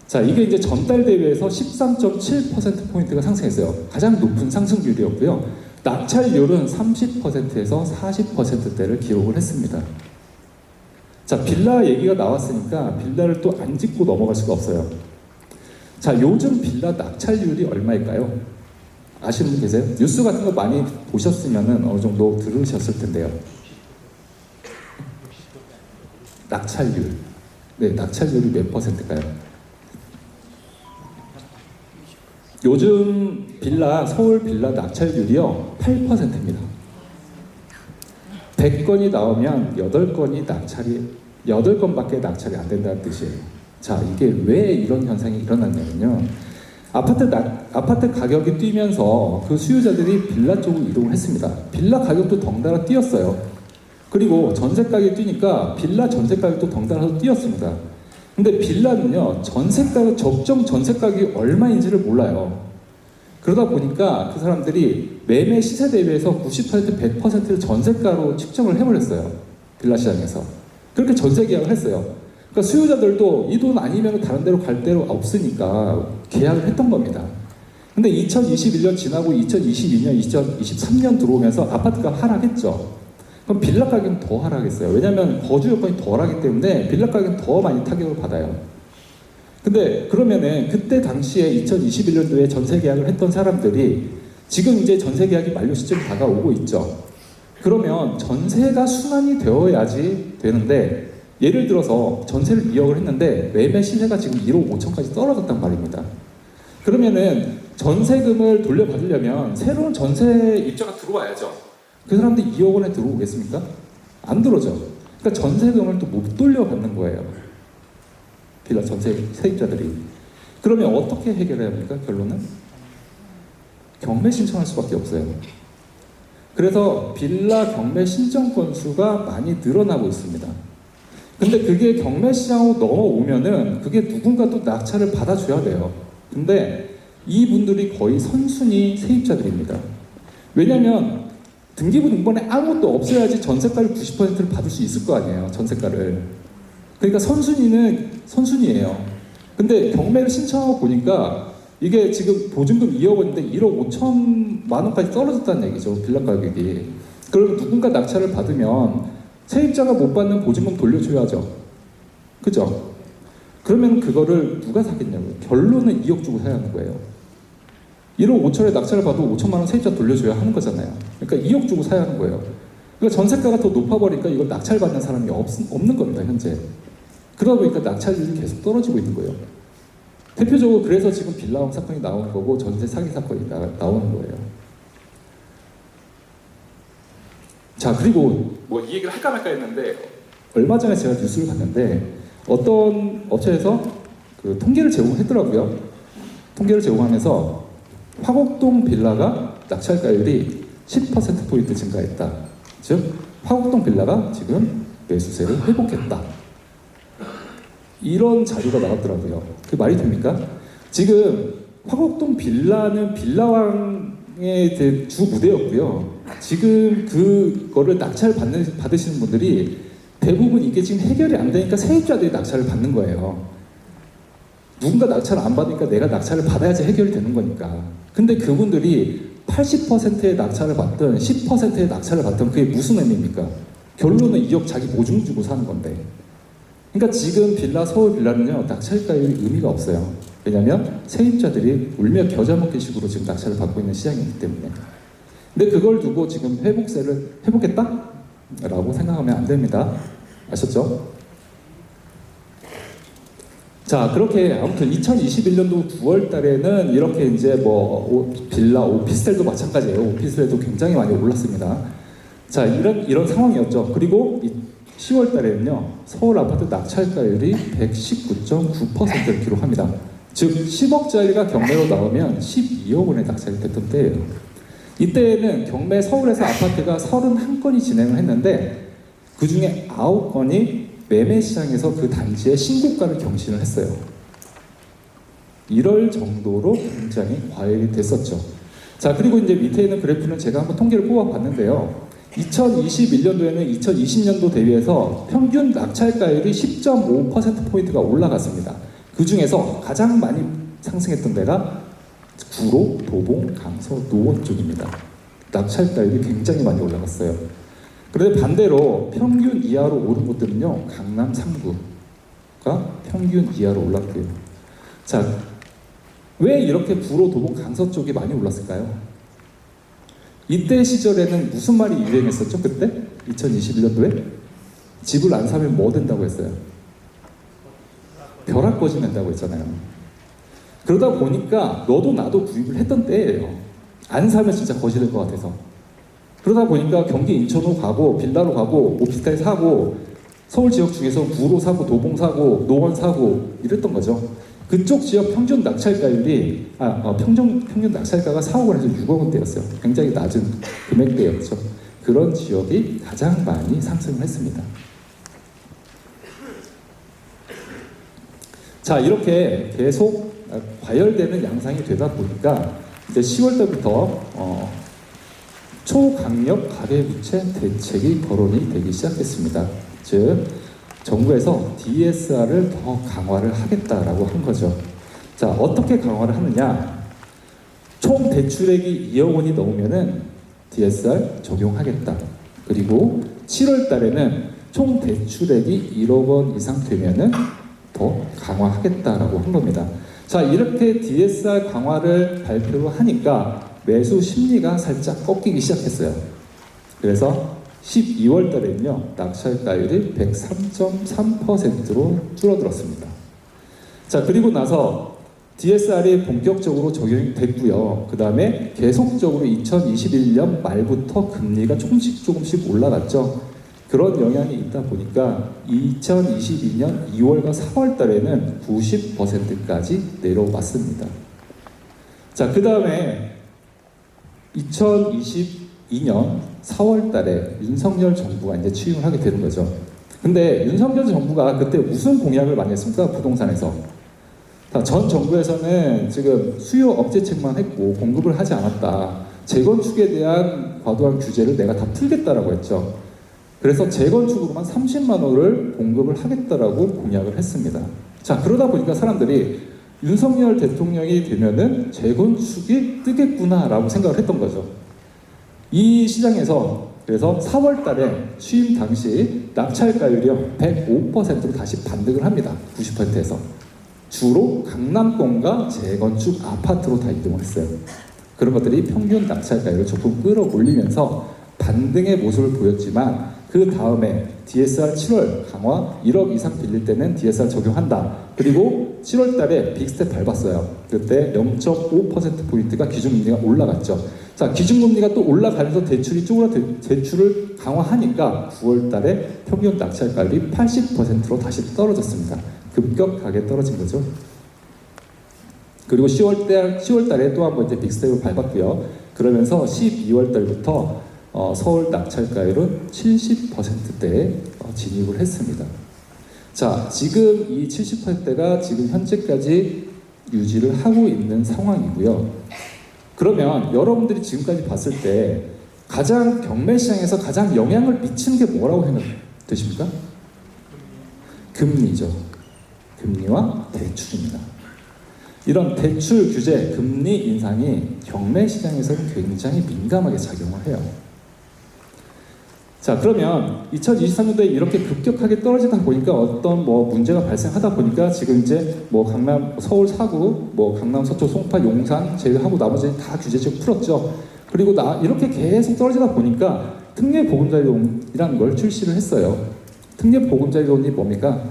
자, 이게 이제 전달 대비해서 13.7%포인트가 상승했어요. 가장 높은 상승률이었고요. 낙찰률은 30%에서 40%대를 기록을 했습니다. 자, 빌라 얘기가 나왔으니까 빌라를 또 안 짚고 넘어갈 수가 없어요. 자, 요즘 빌라 낙찰률이 얼마일까요? 아시는 분 계세요? 뉴스 같은 거 많이 보셨으면 어느 정도 들으셨을 텐데요. 낙찰률. 네, 낙찰률이 몇 %일까요? 요즘 서울 빌라 낙찰률이요 8%입니다. 100건이 나오면 8건밖에 낙찰이 안 된다는 뜻이에요. 자, 이게 왜 이런 현상이 일어났냐면요. 아파트 가격이 뛰면서 그 수요자들이 빌라 쪽으로 이동을 했습니다. 빌라 가격도 덩달아 뛰었어요. 그리고 전세 가격이 뛰니까 빌라 전세 가격도 덩달아서 뛰었습니다. 근데 빌라는요, 적정 전세 가격이 얼마인지를 몰라요. 그러다 보니까 그 사람들이 매매 시세 대비해서 90%, 100%를 전세가로 측정을 해버렸어요. 빌라 시장에서. 그렇게 전세 계약을 했어요. 그러니까 수요자들도 이 돈 아니면 다른 데로 갈 데로 없으니까 계약을 했던 겁니다. 근데 2021년 지나고 2022년, 2023년 들어오면서 아파트가 하락했죠. 그럼 빌라 가격은 더 하락했어요. 왜냐하면 거주 여건이 덜하기 때문에 빌라 가격은 더 많이 타격을 받아요. 근데 그러면은 그때 당시에 2021년도에 전세 계약을 했던 사람들이 지금 이제 전세 계약이 만료 시점이 다가오고 있죠. 그러면 전세가 순환이 되어야지 되는데, 예를 들어서 전세를 2억을 했는데 매매 시세가 지금 1억 5천까지 떨어졌단 말입니다. 그러면은 전세금을 돌려받으려면 새로운 전세 입자가 들어와야죠. 그 사람들이 2억 원에 들어오겠습니까? 안 들어오죠. 그러니까 전세금을 또 못 돌려받는 거예요. 빌라 전세 세입자들이. 그러면 어떻게 해결해야 합니까? 결론은 경매 신청할 수밖에 없어요. 그래서 빌라 경매 신청 건수가 많이 늘어나고 있습니다. 근데 그게 경매 시장으로 넘어오면은 그게 누군가 또 낙찰을 받아줘야 돼요. 근데 이분들이 거의 선순위 세입자들입니다. 왜냐면 등기부 등본에 아무것도 없어야지 전세가를 90%를 받을 수 있을 거 아니에요. 전세가를. 그러니까 선순위는 선순위예요. 근데 경매를 신청하고 보니까 이게 지금 보증금 2억 원인데 1억 5천만 원까지 떨어졌다는 얘기죠. 빌라 가격이. 그럼 누군가 낙찰을 받으면 세입자가 못 받는 보증금 돌려줘야죠. 그죠? 그러면 그거를 누가 사겠냐고요. 결론은 2억 주고 사야 하는 거예요. 1억 5천에 낙찰을 받고 5천만 원 세입자 돌려줘야 하는 거잖아요. 그러니까 2억 주고 사야 하는 거예요. 그러니까 전세가가 더 높아버리니까 이걸 낙찰받는 사람이 없는 겁니다, 현재. 그러다 보니까 낙찰률이 계속 떨어지고 있는 거예요. 대표적으로 그래서 지금 빌라왕 사건이 나오는 거고 전세 사기 사건이 나오는 거예요. 자, 그리고 뭐 이 얘기를 할까 말까 했는데 얼마 전에 제가 뉴스를 봤는데 어떤 업체에서 그 통계를 제공했더라고요. 통계를 제공하면서 화곡동 빌라가 낙찰가율이 10%포인트 증가했다. 즉 화곡동 빌라가 지금 매수세를 회복했다. 이런 자료가 나왔더라고요. 그 말이 됩니까? 지금 화곡동 빌라는 빌라왕의 주 무대였고요. 지금 그거를 낙찰 받으시는 분들이 대부분 이게 지금 해결이 안 되니까 세입자들이 낙찰을 받는 거예요. 누군가 낙찰을 안 받으니까 내가 낙찰을 받아야지 해결이 되는 거니까. 근데 그분들이 80%의 낙찰을 받든 10%의 낙찰을 받든 그게 무슨 의미입니까? 결론은 2억 자기 보증 주고 사는 건데. 그러니까 지금 서울 빌라는요, 낙찰가율이 의미가 없어요. 왜냐하면 세입자들이 울며 겨자 먹기 식으로 지금 낙찰을 받고 있는 시장이기 때문에. 근데 그걸 두고 지금 회복세를 회복했다? 라고 생각하면 안 됩니다. 아셨죠? 자, 그렇게 아무튼 2021년도 9월 달에는 이렇게 이제 뭐 빌라, 오피스텔도 마찬가지예요. 오피스텔도 굉장히 많이 올랐습니다. 자, 이런 상황이었죠. 그리고 10월 달에는요, 서울 아파트 낙찰가율이 119.9%를 기록합니다. 즉 10억짜리가 경매로 나오면 12억 원에 낙찰이 됐던 때예요. 이때에는 경매 서울에서 아파트가 31건이 진행을 했는데 그 중에 9건이 매매 시장에서 그 단지의 신고가를 경신을 했어요. 이럴 정도로 굉장히 과열이 됐었죠. 자, 그리고 이제 밑에 있는 그래프는 제가 한번 통계를 뽑아봤는데요. 2021년도에는 2020년도 대비해서 평균 낙찰가율이 10.5%포인트가 올라갔습니다. 그 중에서 가장 많이 상승했던 데가 구로, 도봉, 강서, 노원 쪽입니다. 낙찰가율이 굉장히 많이 올라갔어요. 그런데 반대로 평균 이하로 오른 곳들은요, 강남 3구가 평균 이하로 올랐고요. 자, 왜 이렇게 구로, 도봉, 강서 쪽이 많이 올랐을까요? 이때 시절에는 무슨 말이 유행했었죠? 그때? 2021년도에? 집을 안 사면 뭐 된다고 했어요? 벼락거지 낸다고 했잖아요. 그러다 보니까 너도 나도 구입을 했던 때예요. 안 사면 진짜 거지 될 것 같아서. 그러다 보니까 경기 인천으로 가고 빌라로 가고 오피스텔 사고 서울 지역 중에서 구로 사고 도봉 사고 노원 사고 이랬던 거죠. 그쪽 지역 평균 낙찰가율이 평균 낙찰가가 4억 원에서 6억 원대였어요. 굉장히 낮은 금액대였죠. 그런 지역이 가장 많이 상승을 했습니다. 자, 이렇게 계속 과열되는 양상이 되다 보니까 이제 10월 달부터 초강력 가계부채 대책이 거론이 되기 시작했습니다. 즉, 정부에서 DSR을 더 강화를 하겠다라고 한 거죠. 자, 어떻게 강화를 하느냐? 총 대출액이 2억 원이 넘으면은 DSR 적용하겠다. 그리고 7월 달에는 총 대출액이 1억 원 이상 되면은 더 강화하겠다라고 한 겁니다. 자, 이렇게 DSR 강화를 발표를 하니까 매수 심리가 살짝 꺾이기 시작했어요. 그래서 12월 달에는요, 낙찰가율이 103.3%로 줄어들었습니다. 자, 그리고 나서 DSR이 본격적으로 적용이 됐고요. 그 다음에 계속적으로 2021년 말부터 금리가 조금씩 올라갔죠. 그런 영향이 있다 보니까 2022년 2월과 4월 달에는 90%까지 내려왔습니다. 자, 그 다음에 2022년 4월 달에 윤석열 정부가 이제 취임을 하게 되는 거죠. 근데 윤석열 정부가 그때 무슨 공약을 많이 했습니까? 부동산에서. 전 정부에서는 지금 수요 억제책만 했고 공급을 하지 않았다. 재건축에 대한 과도한 규제를 내가 다 풀겠다라고 했죠. 그래서 재건축으로만 30만 호를 공급을 하겠다라고 공약을 했습니다. 자, 그러다 보니까 사람들이 윤석열 대통령이 되면은 재건축이 뜨겠구나라고 생각을 했던 거죠. 이 시장에서 그래서 4월 달에 취임 당시 낙찰가율이요 105%로 다시 반등을 합니다. 90%에서. 주로 강남권과 재건축 아파트로 다 이동을 했어요. 그런 것들이 평균 낙찰가율을 조금 끌어올리면서 반등의 모습을 보였지만 그 다음에 DSR 7월 강화 1억 이상 빌릴 때는 DSR 적용한다. 그리고 7월 달에 빅스텝 밟았어요. 그때 0.5%포인트가 기준금리가 올라갔죠. 자, 기준금리가 또 올라가면서 대출을 강화하니까 9월 달에 평균 낙찰가율이 80%로 다시 떨어졌습니다. 급격하게 떨어진 거죠. 그리고 10월 달에 또 한번 이제 빅스텝을 밟았고요. 그러면서 12월 달부터 서울 낙찰가율은 70%대에 진입을 했습니다. 자, 지금 이 70%가 지금 현재까지 유지를 하고 있는 상황이고요. 그러면 여러분들이 지금까지 봤을 때 가장 경매 시장에서 가장 영향을 미치는 게 뭐라고 생각되십니까? 금리죠. 금리와 대출입니다. 이런 대출 규제, 금리 인상이 경매 시장에서는 굉장히 민감하게 작용을 해요. 자, 그러면 2023년도에 이렇게 급격하게 떨어지다 보니까 어떤 문제가 발생하다 보니까 지금 이제 서울 사구, 강남 서초, 송파, 용산 제외하고 나머지는 다 규제적 풀었죠. 그리고 이렇게 계속 떨어지다 보니까 특례보금자리론이라는 걸 출시를 했어요. 특례보금자리론이 뭡니까?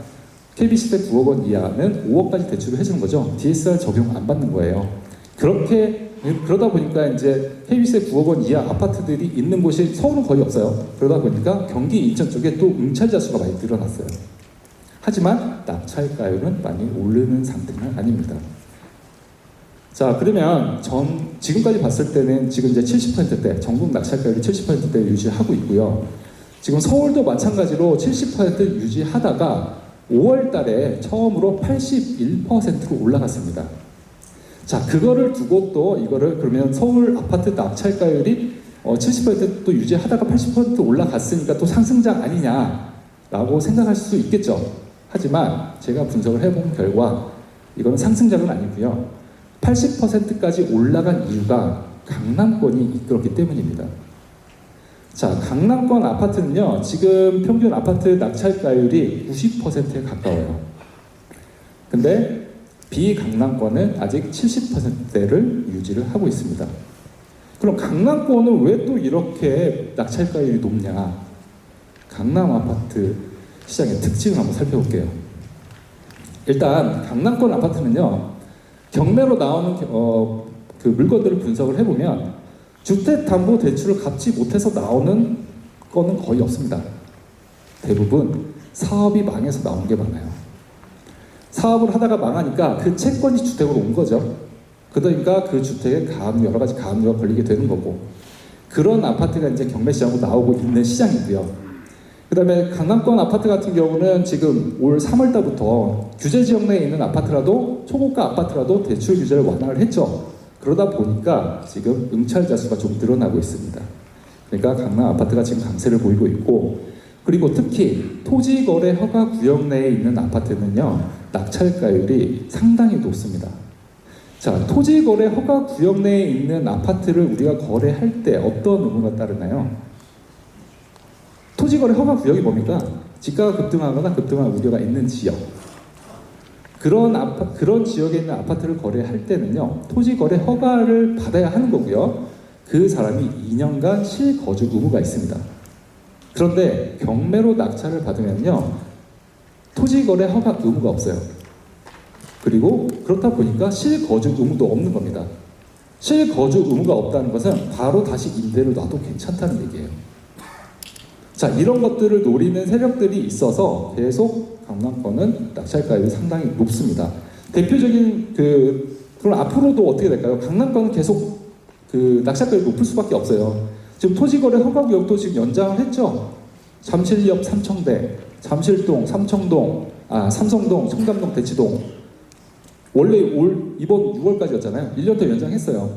KB시대 9억 원 이하는 5억까지 대출을 해주는 거죠. DSR 적용 안 받는 거예요. 그러다 보니까 이제 KB시대 9억 원 이하 아파트들이 있는 곳이 서울은 거의 없어요. 그러다 보니까 경기 인천 쪽에 또 응찰자 수가 많이 늘어났어요. 하지만 낙찰가율은 많이 오르는 상태는 아닙니다. 자, 그러면 지금까지 봤을 때는 지금 이제 70%대, 전국 낙찰가율이 70%대 유지하고 있고요. 지금 서울도 마찬가지로 70% 유지하다가 5월 달에 처음으로 81%로 올라갔습니다. 자, 그거를 두고 또 이거를 그러면 서울 아파트 낙찰가율이 70%또 유지하다가 80% 올라갔으니까 또 상승장 아니냐라고 생각하실 수 있겠죠. 하지만 제가 분석을 해본 결과 이거는 상승장은 아니고요. 80%까지 올라간 이유가 강남권이 이끌었기 때문입니다. 자, 강남권 아파트는요, 지금 평균 아파트 낙찰가율이 90%에 가까워요. 근데 비강남권은 아직 70%대를 유지를 하고 있습니다. 그럼 강남권은 왜 또 이렇게 낙찰가율이 높냐? 강남 아파트 시장의 특징을 한번 살펴볼게요. 일단 강남권 아파트는요, 경매로 나오는 그 물건들을 분석을 해보면 주택담보대출을 갚지 못해서 나오는 거는 거의 없습니다. 대부분 사업이 망해서 나온 게 많아요. 사업을 하다가 망하니까 그 채권이 주택으로 온 거죠. 그러니까 그 주택에 여러 가지 가압류가 걸리게 되는 거고, 그런 아파트가 이제 경매 시장으로 나오고 있는 시장이고요. 그다음에 강남권 아파트 같은 경우는 지금 올 3월 달부터 규제 지역 내에 있는 아파트라도 초고가 아파트라도 대출 규제를 완화를 했죠. 그러다 보니까 지금 응찰자 수가 좀 늘어나고 있습니다. 그러니까 강남 아파트가 지금 강세를 보이고 있고, 그리고 특히 토지거래 허가 구역 내에 있는 아파트는요, 낙찰가율이 상당히 높습니다. 자, 토지거래 허가 구역 내에 있는 아파트를 우리가 거래할 때 어떤 의무가 따르나요? 토지거래 허가 구역이 뭡니까? 집가가 급등하거나 급등할 우려가 있는 지역. 그런 지역에 있는 아파트를 거래할 때는요, 토지거래 허가를 받아야 하는 거고요. 그 사람이 2년간 실거주 의무가 있습니다. 그런데 경매로 낙찰을 받으면요, 토지거래 허가 의무가 없어요. 그리고 그렇다 보니까 실거주 의무도 없는 겁니다. 실거주 의무가 없다는 것은 바로 다시 임대를 놔도 괜찮다는 얘기예요. 자, 이런 것들을 노리는 세력들이 있어서 계속 강남권은 낙찰가율이 상당히 높습니다. 대표적인 그럼 앞으로도 어떻게 될까요? 강남권은 계속 낙찰가율이 높을 수밖에 없어요. 지금 토지거래 허가구역도 지금 연장을 했죠. 잠실역 삼청대, 잠실동, 삼청동, 삼성동, 청담동, 대치동. 원래 이번 6월까지였잖아요. 1년 더 연장했어요.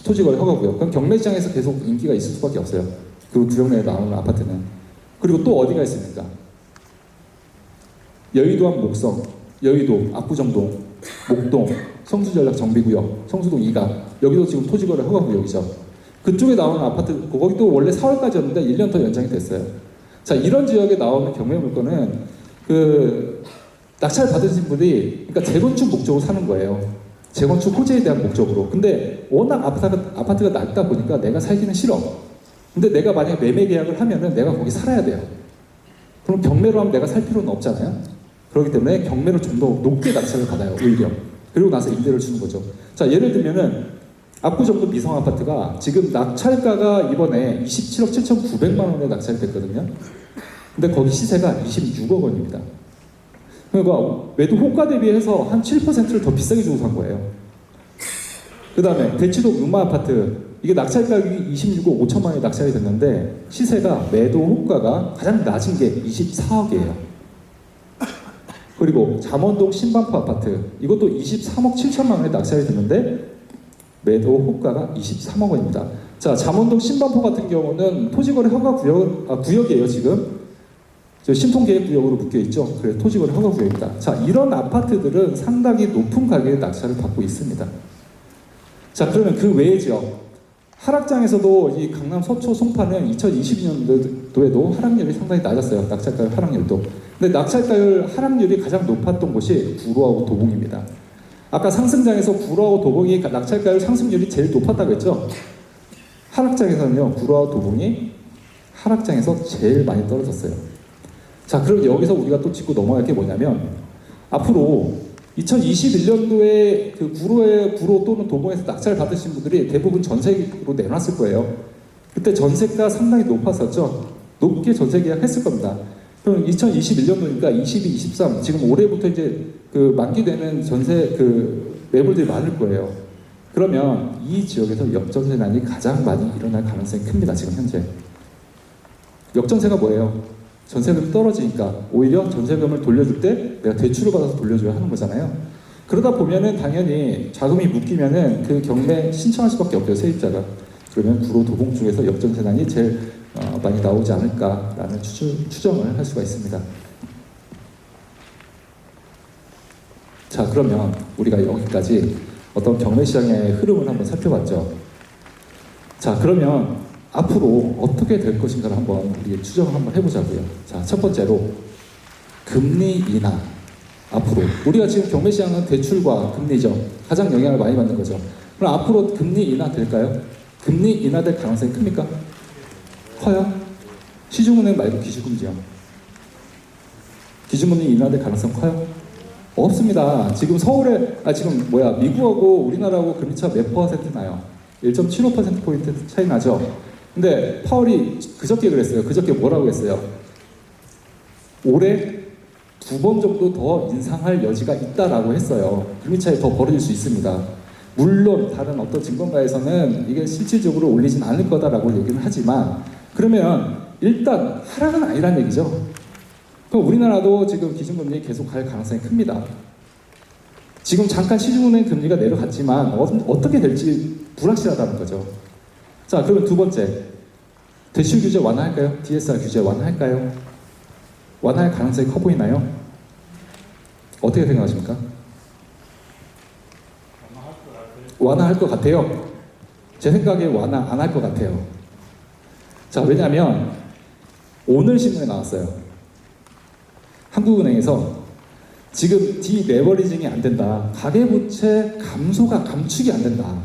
토지거래 허가구역. 그럼 경매시장에서 계속 인기가 있을 수밖에 없어요. 그 구역 내에 나오는 아파트는. 그리고 또 어디가 있습니까? 여의도항 목성, 여의도, 압구정동, 목동, 성수전략 정비구역, 성수동 2가, 여기도 지금 토지거래 허가구역이죠. 그쪽에 나오는 아파트, 거기도 원래 4월까지였는데 1년 더 연장이 됐어요. 자, 이런 지역에 나오는 경매 물건은 낙찰 받으신 분이 그러니까 재건축 목적으로 사는 거예요. 재건축 호재에 대한 목적으로. 근데 워낙 아파트가 낮다 보니까 내가 살기는 싫어. 근데 내가 만약에 매매 계약을 하면은 내가 거기 살아야 돼요. 그럼 경매로 하면 내가 살 필요는 없잖아요. 그렇기 때문에 경매로 좀 더 높게 낙찰을 받아요, 오히려. 그리고 나서 임대를 주는 거죠. 자, 예를 들면은 압구정동 미성 아파트가 지금 낙찰가가 이번에 27억 7,900만 원에 낙찰이 됐거든요. 근데 거기 시세가 26억 원입니다. 그러니까 매도 호가 대비해서 한 7%를 더 비싸게 주고 산 거예요. 그 다음에 대치동 음마 아파트, 이게 낙찰 가격이 26억 5천만 원에 낙찰이 됐는데 시세가 매도 호가가 가장 낮은 게 24억이에요. 그리고 잠원동 신반포 아파트, 이것도 23억 7천만 원에 낙찰이 됐는데 매도 호가가 23억 원입니다. 자, 잠원동 신반포 같은 경우는 토지거래 허가 구역이에요. 지금 신통계획구역으로 묶여있죠. 그래서 토지거래 허가 구역입니다. 자, 이런 아파트들은 상당히 높은 가격의 낙찰을 받고 있습니다. 자, 그러면 그 외의 지역, 하락장에서도 이 강남 서초 송파는 2022년도에도 하락률이 상당히 낮았어요. 낙찰가율 하락률도. 근데 낙찰가율 하락률이 가장 높았던 곳이 구로하고 도봉입니다. 아까 상승장에서 구로하고 도봉이 낙찰가율 상승률이 제일 높았다고 했죠. 하락장에서는요, 구로하고 도봉이 하락장에서 제일 많이 떨어졌어요. 자, 그럼 여기서 우리가 또 짚고 넘어갈 게 뭐냐면, 앞으로 2021년도에 그 구로 또는 도봉에서 낙찰 받으신 분들이 대부분 전세로 내놨을 거예요. 그때 전세가 상당히 높았었죠. 높게 전세 계약했을 겁니다. 그럼 2021년도니까 22, 23 지금 올해부터 이제 만기되는 전세 매물들이 많을 거예요. 그러면 이 지역에서 역전세난이 가장 많이 일어날 가능성이 큽니다. 지금 현재. 역전세가 뭐예요? 전세금이 떨어지니까 오히려 전세금을 돌려줄 때 내가 대출을 받아서 돌려줘야 하는 거잖아요. 그러다 보면은 당연히 자금이 묶이면은 그 경매 신청할 수밖에 없어요, 세입자가. 그러면 구로 도봉 쪽에서 역전세난이 제일 많이 나오지 않을까라는 추정을 할 수가 있습니다. 자, 그러면 우리가 여기까지 어떤 경매 시장의 흐름을 한번 살펴봤죠. 자, 그러면 앞으로 어떻게 될 것인가를 한번 우리 추정을 한번 해보자고요. 자, 첫 번째로 금리 인하. 앞으로 우리가 지금 경매 시장은 대출과 금리죠. 가장 영향을 많이 받는 거죠. 그럼 앞으로 금리 인하 될까요? 금리 인하될 가능성이 큽니까? 커요? 시중은행 말고 기준금리요. 기준금리 인하될 가능성 커요? 없습니다. 지금 미국하고 우리나라하고 금리차 몇 퍼센트 나요? 1.75%포인트 차이 나죠? 근데 파월이 그저께 그랬어요. 그저께 뭐라고 했어요? 올해 2번 정도 더 인상할 여지가 있다라고 했어요. 금리 차이 더 벌어질 수 있습니다. 물론 다른 어떤 증권가에서는 이게 실질적으로 올리진 않을 거다라고 얘기는 하지만 그러면 일단 하락은 아니란 얘기죠. 그럼 우리나라도 지금 기준금리 계속 갈 가능성이 큽니다. 지금 잠깐 시중은행 금리가 내려갔지만 어떻게 될지 불확실하다는 거죠. 자, 그러면 두 번째, 대출 규제 완화할까요? DSR 규제 완화할까요? 완화할 가능성이 커 보이나요? 어떻게 생각하십니까? 완화할 것 같아요. 제 생각에 완화 안 할 것 같아요. 자, 왜냐하면 오늘 신문에 나왔어요. 한국은행에서 지금 디레버리징이 안 된다. 가계부채 감소가 감축이 안 된다.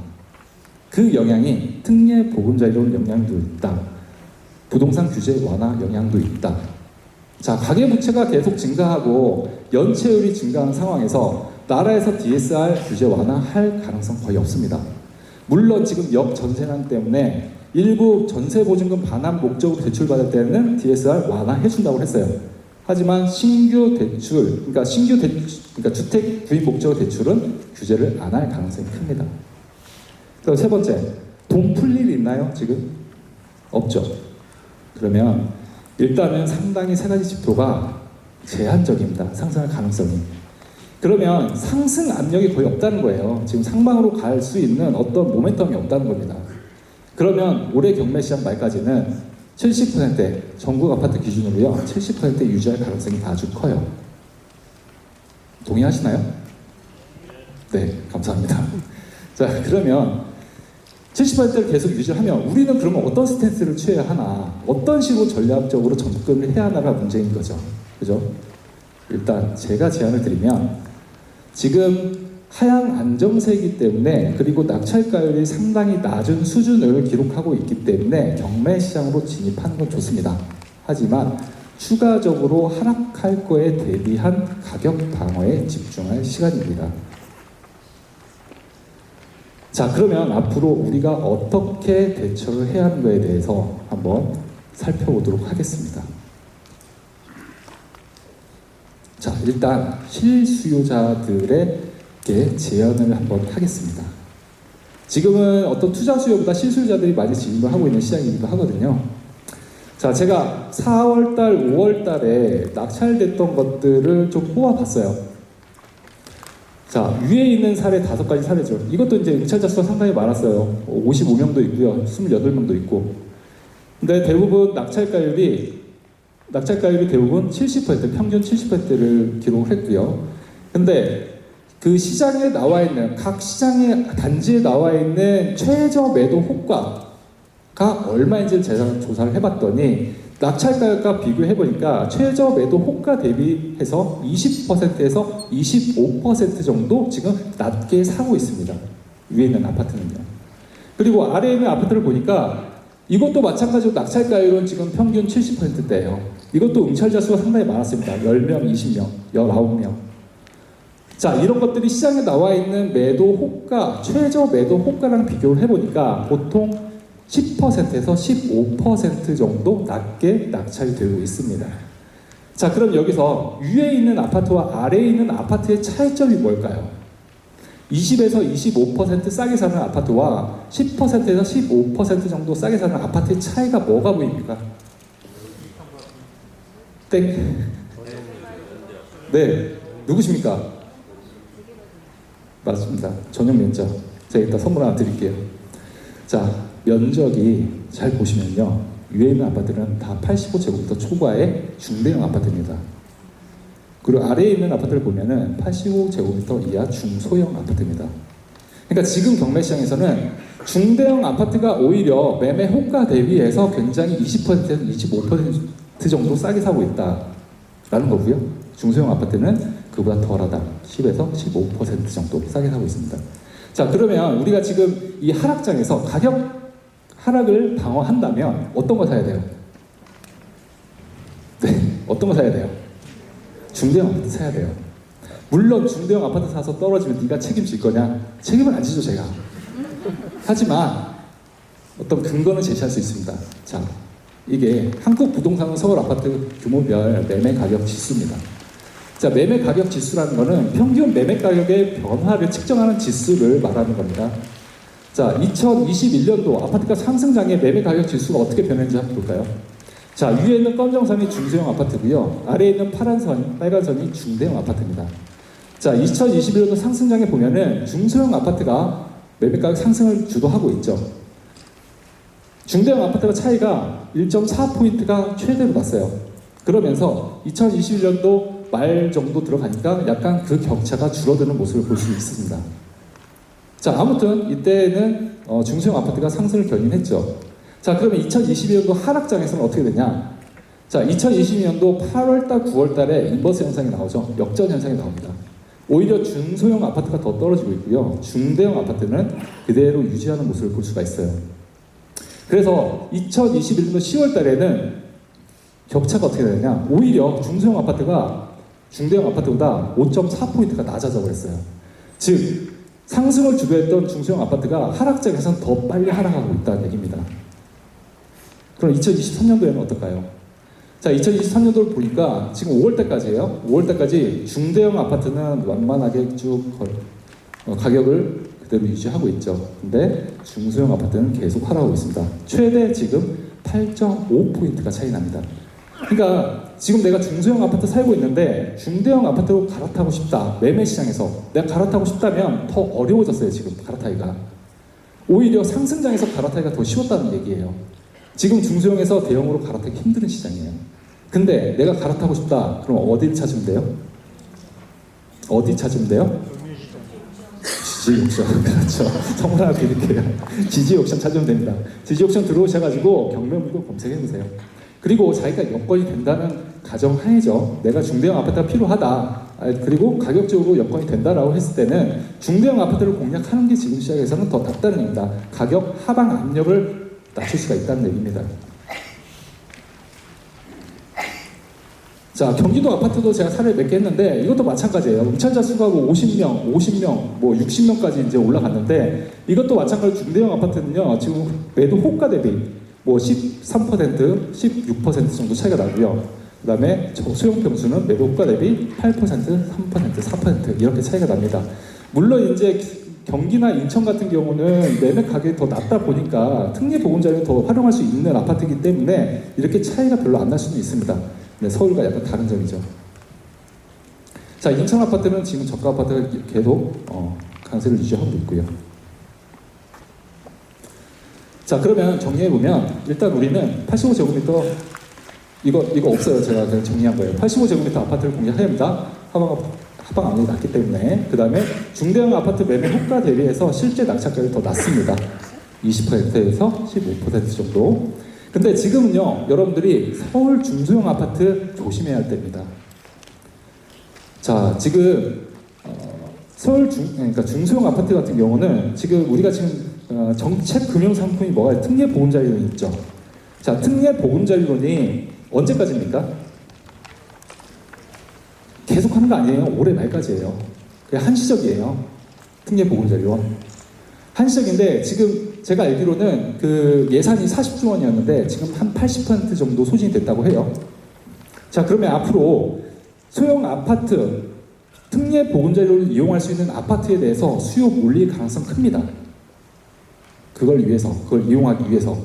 그 영향이 특례 보금자리론 영향도 있다. 부동산 규제 완화 영향도 있다. 자, 가계부채가 계속 증가하고 연체율이 증가한 상황에서 나라에서 DSR 규제 완화할 가능성 거의 없습니다. 물론 지금 역전세난 때문에 일부 전세보증금 반환 목적으로 대출받을 때는 DSR 완화해준다고 했어요. 하지만 신규 대출, 그러니까 주택 구입 목적 대출은 규제를 안 할 가능성이 큽니다. 그리고 세 번째, 돈 풀 일 있나요? 지금? 없죠. 그러면 일단은 상당히 세 가지 지표가 제한적입니다. 상승할 가능성이. 그러면 상승 압력이 거의 없다는 거예요. 지금 상방으로 갈 수 있는 어떤 모멘텀이 없다는 겁니다. 그러면 올해 경매 시장 말까지는 70% 전국 아파트 기준으로요, 70% 유지할 가능성이 아주 커요. 동의하시나요? 네, 감사합니다. 자, 그러면 70%를 계속 유지하면 우리는 그러면 어떤 스탠스를 취해야 하나, 어떤 식으로 전략적으로 접근을 해야 하나가 문제인 거죠. 그죠? 일단 제가 제안을 드리면 지금 하향 안정세이기 때문에, 그리고 낙찰가율이 상당히 낮은 수준을 기록하고 있기 때문에 경매 시장으로 진입하는 건 좋습니다. 하지만 추가적으로 하락할 거에 대비한 가격 방어에 집중할 시간입니다. 자, 그러면 앞으로 우리가 어떻게 대처를 해야 하는 거에 대해서 한번 살펴보도록 하겠습니다. 자, 일단 실수요자들에게 제안을 한번 하겠습니다. 지금은 어떤 투자 수요보다 실수요자들이 많이 진입을 하고 있는 시장이기도 하거든요. 자, 제가 4월달, 5월달에 낙찰됐던 것들을 좀 뽑아봤어요. 자, 위에 있는 사례 5가지 사례죠. 이것도 이제 응찰자 수가 상당히 많았어요. 55명도 있고요, 28명도 있고. 근데 대부분 낙찰가율이 대부분 70%, 평균 70%를 기록을 했고요. 근데 그 시장에 나와 있는, 각 시장의 단지에 나와 있는 최저 매도 호가가 얼마인지를 제가 조사를 해봤더니 낙찰가격과 비교해보니까 최저 매도 호가 대비해서 20%에서 25% 정도 지금 낮게 사고 있습니다. 위에 있는 아파트는요. 그리고 아래에 있는 아파트를 보니까 이것도 마찬가지로 낙찰가율은 지금 평균 70%대예요. 이것도 응찰자 수가 상당히 많았습니다. 10명, 20명, 19명. 자, 이런 것들이 시장에 나와 있는 매도 호가, 최저 매도 호가랑 비교를 해보니까 보통 10%에서 15% 정도 낮게 낙찰이 되고 있습니다. 자, 그럼 여기서 위에 있는 아파트와 아래에 있는 아파트의 차이점이 뭘까요? 20에서 25% 싸게 사는 아파트와 10%에서 15% 정도 싸게 사는 아파트의 차이가 뭐가 보입니까? 땡. 네, 누구십니까? 맞습니다. 전용 면적. 제가 일단 선물 하나 드릴게요. 자, 면적이 잘 보시면요, 위에 있는 아파트는 다 85제곱미터 초과의 중대형 아파트입니다. 그리고 아래에 있는 아파트를 보면은 85제곱미터 이하 중소형 아파트입니다. 그러니까 지금 경매시장에서는 중대형 아파트가 오히려 매매 호가 대비해서 굉장히 20%에서 25% 정도 싸게 사고 있다라는 거고요. 중소형 아파트는 그보다 덜하다. 10에서 15% 정도 싸게 사고 있습니다. 자, 그러면 우리가 지금 이 하락장에서 가격 하락을 방어한다면 어떤 거 사야 돼요? 네, 어떤 거 사야 돼요? 중대형 아파트 사야 돼요. 물론 중대형 아파트 사서 떨어지면 네가 책임질 거냐? 책임은 안 지죠, 제가. 하지만 어떤 근거는 제시할 수 있습니다. 자, 이게 한국 부동산 서울 아파트 규모별 매매 가격 지수입니다. 자, 매매 가격 지수라는 것은 평균 매매 가격의 변화를 측정하는 지수를 말하는 겁니다. 자, 2021년도 아파트가 상승장의 매매 가격 지수가 어떻게 변했는지 한번 볼까요? 자, 위에 있는 검정 선이 중소형 아파트고요. 아래에 있는 파란 선, 빨간 선이 중대형 아파트입니다. 자, 2021년도 상승장에 보면은 중소형 아파트가 매매 가격 상승을 주도하고 있죠. 중대형 아파트가 차이가 1.4포인트가 최대로 났어요. 그러면서 2021년도 말 정도 들어가니까 약간 그 격차가 줄어드는 모습을 볼 수 있습니다. 자, 아무튼 이때는 중소형 아파트가 상승을 견인했죠. 자, 그러면 2022년도 하락장에서는 어떻게 되냐? 자, 2022년도 8월달, 9월달에 인버스 현상이 나오죠. 역전 현상이 나옵니다. 오히려 중소형 아파트가 더 떨어지고 있고요. 중대형 아파트는 그대로 유지하는 모습을 볼 수가 있어요. 그래서 2021년도 10월달에는 격차가 어떻게 되느냐? 오히려 중소형 아파트가 중대형 아파트보다 5.4포인트가 낮아져 버렸어요. 즉, 상승을 주도했던 중소형 아파트가 하락장에서는 더 빨리 하락하고 있다는 얘기입니다. 그럼 2023년도에는 어떨까요? 자, 2023년도를 보니까 지금 5월달까지예요. 5월달까지 중대형 아파트는 완만하게 쭉 가격을 그대로 유지하고 있죠. 근데 중소형 아파트는 계속 하락하고 있습니다. 최대 지금 8.5포인트가 차이 납니다. 그러니까 지금 내가 중소형 아파트 살고 있는데 중대형 아파트로 갈아타고 싶다. 매매 시장에서 내가 갈아타고 싶다면 더 어려워졌어요. 지금 갈아타기가. 오히려 상승장에서 갈아타기가 더 쉬웠다는 얘기예요. 지금 중소형에서 대형으로 갈아타기 힘든 시장이에요. 근데 내가 갈아타고 싶다. 그럼 어디를 찾으면 돼요? 어디 찾으면 돼요? 지지 옥션. 그렇죠. 선물 하나 드릴게요. 지지 옥션 찾으면 됩니다. 지지 옥션 들어오셔가지고 경매물고 검색해보세요. 그리고 자기가 여건이 된다는 가정하에죠. 내가 중대형 아파트가 필요하다. 그리고 가격적으로 여건이 된다라고 했을 때는 중대형 아파트를 공략하는 게 지금 시장에서는 더 낫다는 얘기입니다. 가격 하방 압력을 낮출 수가 있다는 얘기입니다. 자, 경기도 아파트도 제가 사례를 몇 개 했는데 이것도 마찬가지예요. 응찰자 수가 50명, 50명, 60명까지 이제 올라갔는데 이것도 마찬가지로 중대형 아파트는요. 지금 매도 호가 대비 13%, 16% 정도 차이가 나고요. 그 다음에 소형 평수는 매도 호가 대비 8%, 3%, 4% 이렇게 차이가 납니다. 물론 이제 경기나 인천 같은 경우는 매매 가격이 더 낮다 보니까 특례 보금자리를 더 활용할 수 있는 아파트이기 때문에 이렇게 차이가 별로 안 날 수는 있습니다. 네, 서울과 약간 다른 점이죠. 자, 인천 아파트는 지금 저가 아파트가 계속 강세를 유지하고 있고요. 자, 그러면 정리해보면 일단 우리는 85제곱미터 이거 없어요. 제가 그냥 정리한 거예요. 85제곱미터 아파트를 공략해야 합니다. 하방 압력이 낮기 때문에. 그 다음에 중대형 아파트 매매 호가 대비해서 실제 낙찰가율이 더 낮습니다. 20%에서 15% 정도. 근데 지금은요, 여러분들이 서울 중소형 아파트 조심해야 할 때입니다. 자, 지금 그러니까 중소형 아파트 같은 경우는 지금 우리가 지금 정책 금융 상품이 뭐가 특례 보금자리론이 있죠. 자, 특례 보금자리론이 언제까지입니까? 계속 하는 거 아니에요. 올해 말까지예요. 그게 한시적이에요. 특례 보금자리론. 한시적인데 지금 제가 알기로는 그 예산이 40조 원이었는데 지금 한 80% 정도 소진이 됐다고 해요. 자, 그러면 앞으로 소형 아파트 특례 보금자리론을 이용할 수 있는 아파트에 대해서 수요 몰릴 가능성 큽니다. 그걸 이용하기 위해서.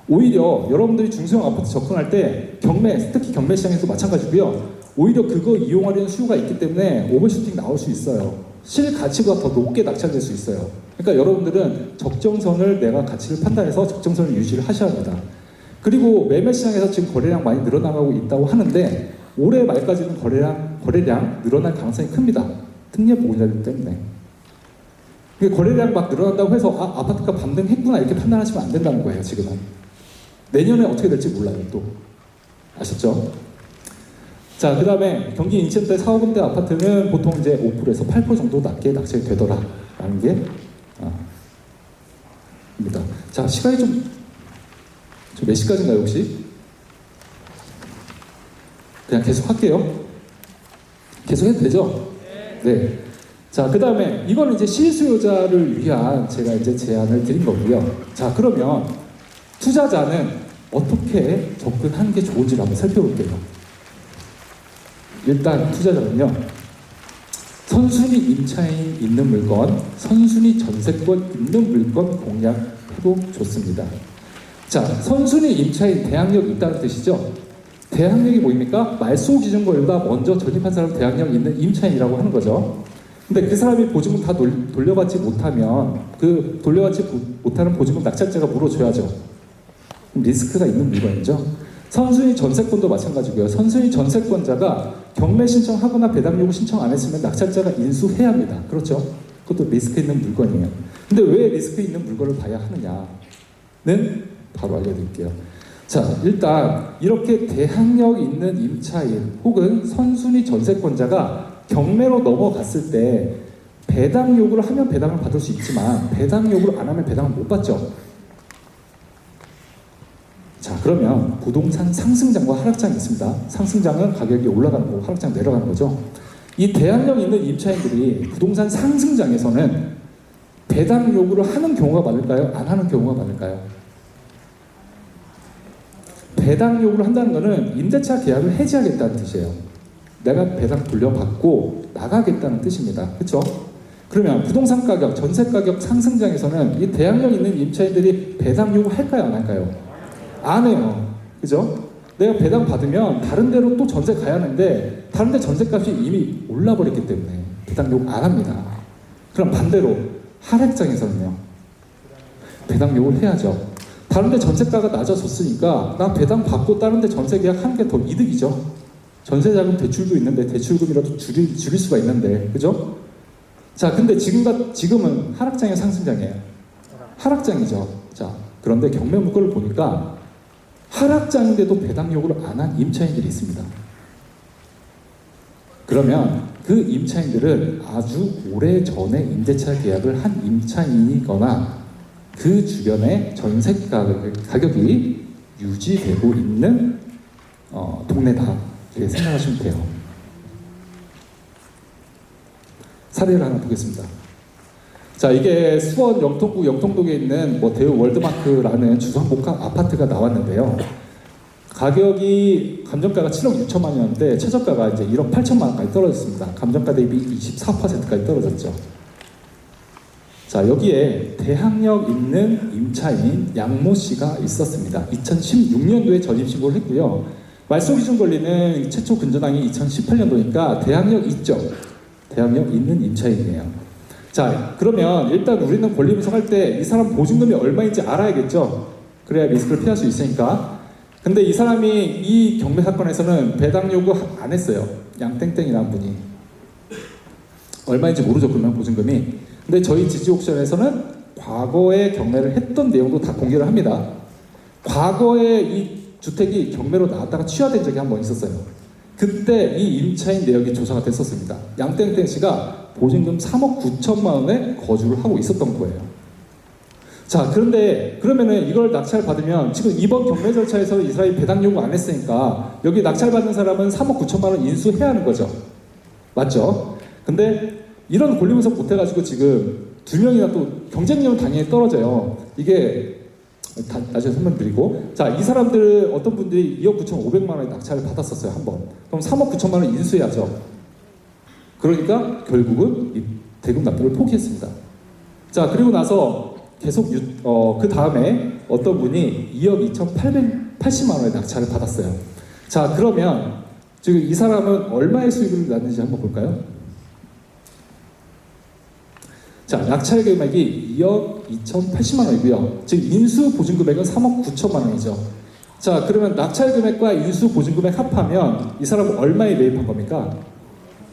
오히려 여러분들이 중소형 아파트 접근할 때 특히 경매 시장에서 마찬가지고요. 오히려 그거 이용하려는 수요가 있기 때문에 오버슈팅 나올 수 있어요. 실가치보다 더 높게 낙찰될 수 있어요. 그러니까 여러분들은 적정선을 내가 가치를 판단해서 적정선을 유지를 하셔야 합니다. 그리고 매매 시장에서 지금 거래량 많이 늘어나가고 있다고 하는데 올해 말까지는 거래량 늘어날 가능성이 큽니다. 특례 보금자리 때문에. 거래량 막 늘어난다고 해서 아파트가 반등했구나 이렇게 판단하시면 안 된다는 거예요. 지금은. 내년에 어떻게 될지 몰라요. 또. 아셨죠? 자, 그 다음에 경기 인천대 4, 5분대 아파트는 보통 이제 5%에서 8% 정도 낮게 낙찰이 되더라라는 게 입니다. 자, 시간이 좀 몇 시까지인가요 혹시? 그냥 계속 할게요. 계속 해도 되죠? 네. 자, 그 다음에 이거는 이제 실수요자를 위한 제가 이제 제안을 드린 거고요. 자, 그러면 투자자는 어떻게 접근하는 게 좋은지를 한번 살펴볼게요. 일단 투자자는요, 선순위 임차인 있는 물건, 선순위 전세권 있는 물건 공략해도 좋습니다. 자, 선순위 임차인 대항력 있다는 뜻이죠. 대항력이 뭐입니까? 말소 기준보다 먼저 전입한 사람 대항력 있는 임차인이라고 하는 거죠. 근데 그 사람이 보증금 다 돌려받지 못하면 그 돌려받지 못하는 보증금 낙찰자가 물어줘야죠. 리스크가 있는 물건이죠. 선순위 전세권도 마찬가지고요. 선순위 전세권자가 경매 신청하거나 배당 요구 신청 안 했으면 낙찰자가 인수해야 합니다. 그렇죠? 그것도 리스크 있는 물건이에요. 근데 왜 리스크 있는 물건을 봐야 하느냐는 바로 알려드릴게요. 자, 일단 이렇게 대항력 있는 임차인 혹은 선순위 전세권자가 경매로 넘어갔을 때 배당 요구를 하면 배당을 받을 수 있지만 배당 요구를 안 하면 배당을 못 받죠. 자, 그러면 부동산 상승장과 하락장이 있습니다. 상승장은 가격이 올라가는 거고 하락장 내려가는 거죠. 이 대항력 있는 임차인들이 부동산 상승장에서는 배당 요구를 하는 경우가 많을까요? 안 하는 경우가 많을까요? 배당 요구를 한다는 것은 임대차 계약을 해지하겠다는 뜻이에요. 내가 배당 돌려받고 나가겠다는 뜻입니다. 그렇죠? 그러면 부동산 가격, 전세 가격 상승장에서는 이 대항력 있는 임차인들이 배당 요구할까요? 안 할까요? 안 해요. 그죠? 내가 배당 받으면 다른 데로 또 전세 가야 하는데 다른 데 전세값이 이미 올라버렸기 때문에 배당 요구 안 합니다. 그럼 반대로 하락장에서는요. 배당 요구를 해야죠. 다른 데 전세가가 낮아졌으니까 나 배당 받고 다른 데 전세 계약하는 게 더 이득이죠. 전세자금 대출도 있는데 대출금이라도 줄일 수가 있는데. 그죠? 자, 근데 지금은 하락장이에요, 상승장이에요? 하락장이죠. 자, 그런데 경매 문건을 보니까 하락장인데도 배당 요구를 안 한 임차인들이 있습니다. 그러면 그 임차인들은 아주 오래전에 임대차 계약을 한 임차인이거나 그 주변에 전세 가격이 유지되고 있는 동네다 이렇게 생각하시면 돼요. 사례를 하나 보겠습니다. 자, 이게 수원 영통구 영통동에 있는 대우 월드마크라는 주상복합 아파트가 나왔는데요. 가격이 감정가가 7억 6천만 원이었는데 최저가가 이제 1억 8천만 원까지 떨어졌습니다. 감정가 대비 24%까지 떨어졌죠. 자, 여기에 대항력 있는 임차인 양모 씨가 있었습니다. 2016년도에 전입신고를 했고요. 말소 기준 권리는 최초 근저당이 2018년도니까 대항력 있죠. 대항력 있는 임차인이에요. 자, 그러면 일단 우리는 권리분석할 때 이 사람 보증금이 얼마인지 알아야겠죠. 그래야 리스크를 피할 수 있으니까. 근데 이 사람이 이 경매 사건에서는 배당 요구 안 했어요. 양땡땡이라는 분이. 얼마인지 모르죠, 그러면 보증금이. 근데 저희 지지옥션에서는 과거에 경매를 했던 내용도 다 공개를 합니다. 과거에 이 주택이 경매로 나왔다가 취하된 적이 한 번 있었어요. 그때 이 임차인 내역이 조사가 됐었습니다. 양땡땡 씨가 보증금 3억 9천만 원에 거주를 하고 있었던 거예요. 자, 그런데 그러면은 이걸 낙찰 받으면 지금 이번 경매 절차에서 이 사람이 배당 요구 안 했으니까 여기 낙찰 받은 사람은 3억 9천만 원 인수해야 하는 거죠. 맞죠? 근데 이런 권리 분석 못 해가지고 지금 두 명이나 또 경쟁력은 당연히 떨어져요. 이게 나중에 설명드리고, 자, 이 사람들 어떤 분들이 2억 9,500만 원의 낙찰을 받았었어요, 한 번. 그럼 3억 9천만 원 인수해야죠. 그러니까 결국은 이 대금 납부를 포기했습니다. 자, 그리고 나서 계속 그 다음에 어떤 분이 2억 2,880만 원의 낙찰을 받았어요. 자, 그러면 지금 이 사람은 얼마의 수익을 났는지 한번 볼까요? 자, 낙찰 금액이 2억 2,080만 원이고요. 지금 인수 보증 금액은 3억 9천만 원이죠. 자, 그러면 낙찰 금액과 인수 보증 금액 합하면 이 사람은 얼마에 매입한 겁니까?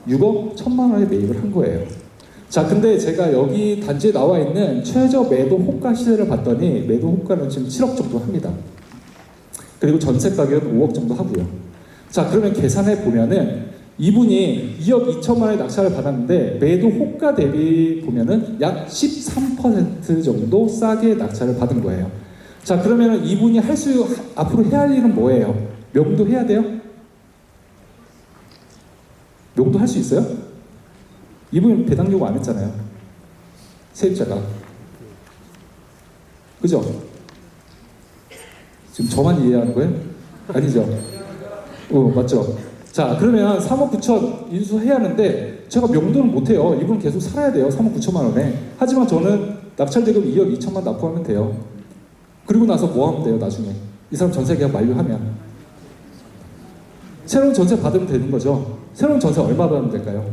6억 1천만 원에 매입을 한 거예요. 자, 근데 제가 여기 단지에 나와 있는 최저 매도 호가 시세를 봤더니 매도 호가는 지금 7억 정도 합니다. 그리고 전세 가격은 5억 정도 하고요. 자, 그러면 계산해 보면은 이분이 2억 2천만 원의 낙찰을 받았는데 매도 호가 대비 보면은 약 13% 정도 싸게 낙찰을 받은 거예요. 자, 그러면 이분이 앞으로 해야 할 일은 뭐예요? 명도 해야 돼요? 명도 할 수 있어요? 이분이 배당 요구 안 했잖아요. 세입자가. 그죠? 지금 저만 이해하는 거예요? 아니죠? 맞죠? 자, 그러면 3억 9천 인수해야 하는데 제가 명도는 못해요. 이분은 계속 살아야 돼요. 3억 9천만 원에. 하지만 저는 낙찰대금 2억 2천만 납부하면 돼요. 그리고 나서 뭐 하면 돼요, 나중에? 이 사람 전세 계약 만료하면. 새로운 전세 받으면 되는 거죠. 새로운 전세 얼마 받으면 될까요?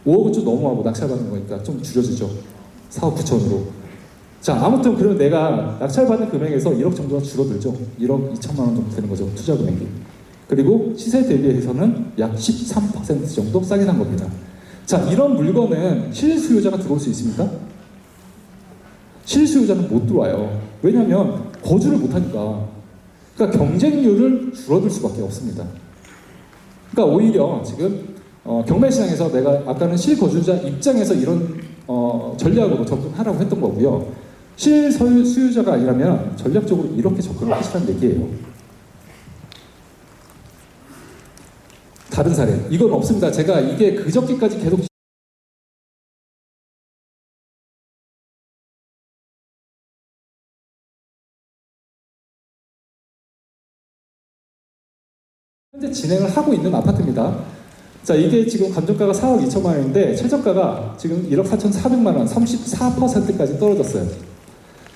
5억은 좀 너무하고 낙찰 받는 거니까 좀 줄여주죠. 4억 9천으로. 자, 아무튼 그러면 내가 낙찰받은 금액에서 1억 정도가 줄어들죠. 1억 2천만 원 정도 되는 거죠. 투자 금액이. 그리고 시세 대비해서는 약 13% 정도 싸게 산 겁니다. 자, 이런 물건은 실수요자가 들어올 수 있습니까? 실수요자는 못 들어와요. 왜냐하면 거주를 못하니까. 그러니까 경쟁률을 줄어들 수밖에 없습니다. 그러니까 오히려 지금 경매시장에서 내가 아까는 실거주자 입장에서 이런 전략으로 접근하라고 했던 거고요. 실수요자가 아니라면 전략적으로 이렇게 접근을 하시라는 얘기예요. 다른 사례 이건 없습니다. 제가 이게 그저께까지 계속 현재 진행을 하고 있는 아파트입니다. 자, 이게 지금 감정가가 4억 2천만 원인데 최저가가 지금 1억 4,400만 원, 34%까지 떨어졌어요.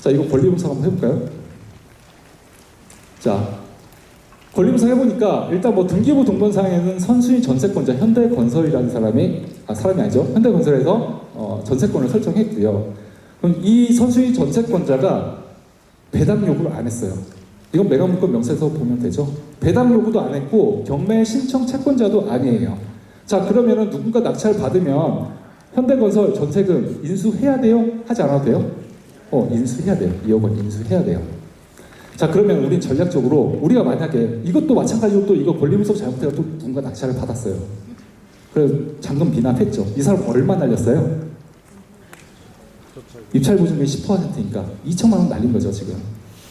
자, 이거 권리 분석 한번 해볼까요? 자, 권리 분석 해보니까 일단 뭐 등기부 등본상에는 선순위 전세권자 현대건설이라는 사람이 아니죠. 현대건설에서 전세권을 설정했고요. 그럼 이 선순위 전세권자가 배당 요구를 안 했어요. 이건 매각물권 명세서 보면 되죠. 배당 요구도 안 했고 경매 신청 채권자도 아니에요. 자, 그러면은 누군가 낙찰 받으면 현대건설 전세금 인수해야 돼요? 하지 않아도 돼요? 인수해야 돼요. 2억 원 인수해야 돼요. 자, 그러면 우린 전략적으로 우리가 만약에 이것도 마찬가지로 또 이거 권리분석 잘못해서 또 누군가 낙찰을 받았어요. 그래서 잔금 미납했죠. 이 사람 얼마 날렸어요? 입찰보증금이 10%니까 2천만 원 날린 거죠, 지금.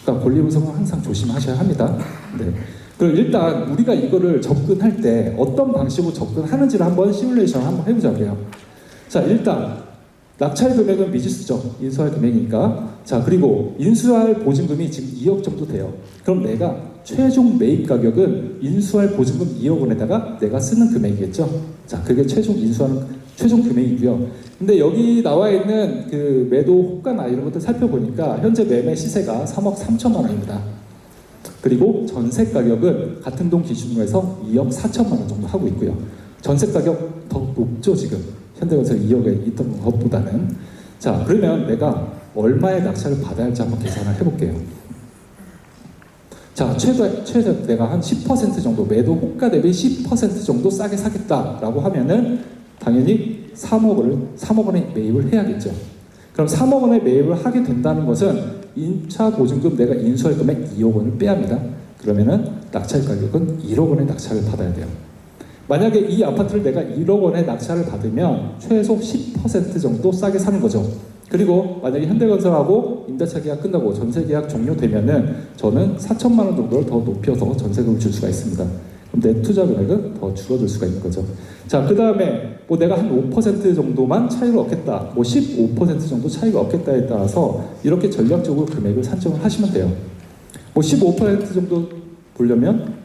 그러니까 권리분석은 항상 조심하셔야 합니다. 네. 그럼 일단 우리가 이거를 접근할 때 어떤 방식으로 접근하는지를 한번 시뮬레이션 한번 해보자고요. 자, 일단 낙찰 금액은 미지수죠. 인수할 금액이니까. 자, 그리고 인수할 보증금이 지금 2억 정도 돼요. 그럼 내가 최종 매입 가격은 인수할 보증금 2억 원에다가 내가 쓰는 금액이겠죠. 자, 그게 최종 인수하는 최종 금액이고요. 근데 여기 나와 있는 그 매도 호가나 이런 것들 살펴보니까 현재 매매 시세가 3억 3천만 원입니다. 그리고 전세 가격은 같은 동 기준으로 해서 2억 4천만 원 정도 하고 있고요. 전세 가격 더 높죠, 지금. 현대건설 2억에 있던 것보다는. 자, 그러면 내가 얼마의 낙찰을 받아야 할지 한번 계산을 해볼게요. 자, 최대 내가 한 10% 정도, 매도 호가 대비 10% 정도 싸게 사겠다라고 하면은 당연히 3억 원에 매입을 해야겠죠. 그럼 3억 원에 매입을 하게 된다는 것은 임차 보증금 내가 인수할 금액 2억 원을 빼야 합니다. 그러면은 낙찰 가격은 1억 원의 낙찰을 받아야 돼요. 만약에 이 아파트를 내가 1억 원에 낙찰을 받으면 최소 10% 정도 싸게 사는 거죠. 그리고 만약에 현대건설하고 임대차 계약 끝나고 전세 계약 종료되면은 저는 4천만 원 정도를 더 높여서 전세금을 줄 수가 있습니다. 그럼 내 투자 금액은 더 줄어들 수가 있는 거죠. 자, 그 다음에 뭐 내가 한 5% 정도만 차이를 얻겠다, 뭐 15% 정도 차이가 얻겠다에 따라서 이렇게 전략적으로 금액을 산정을 하시면 돼요. 뭐 15% 정도 보려면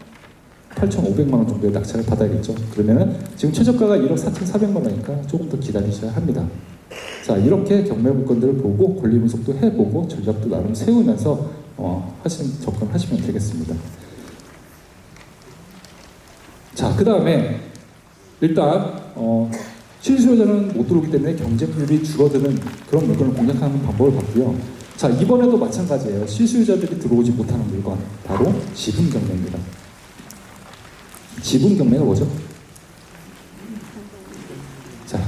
8,500만 원 정도의 낙찰을 받아야겠죠. 그러면은 지금 최저가가 1억 4,400만 원이니까 조금 더 기다리셔야 합니다. 자, 이렇게 경매 물건들을 보고 권리 분석도 해보고 전략도 나름 세우면서 접근하시면 되겠습니다. 자, 그 다음에 일단 실수요자는 못 들어오기 때문에 경쟁률이 줄어드는 그런 물건을 공략하는 방법을 봤고요. 자, 이번에도 마찬가지예요. 실수요자들이 들어오지 못하는 물건, 바로 지분 경매입니다. 지분 경매가 뭐죠? 자,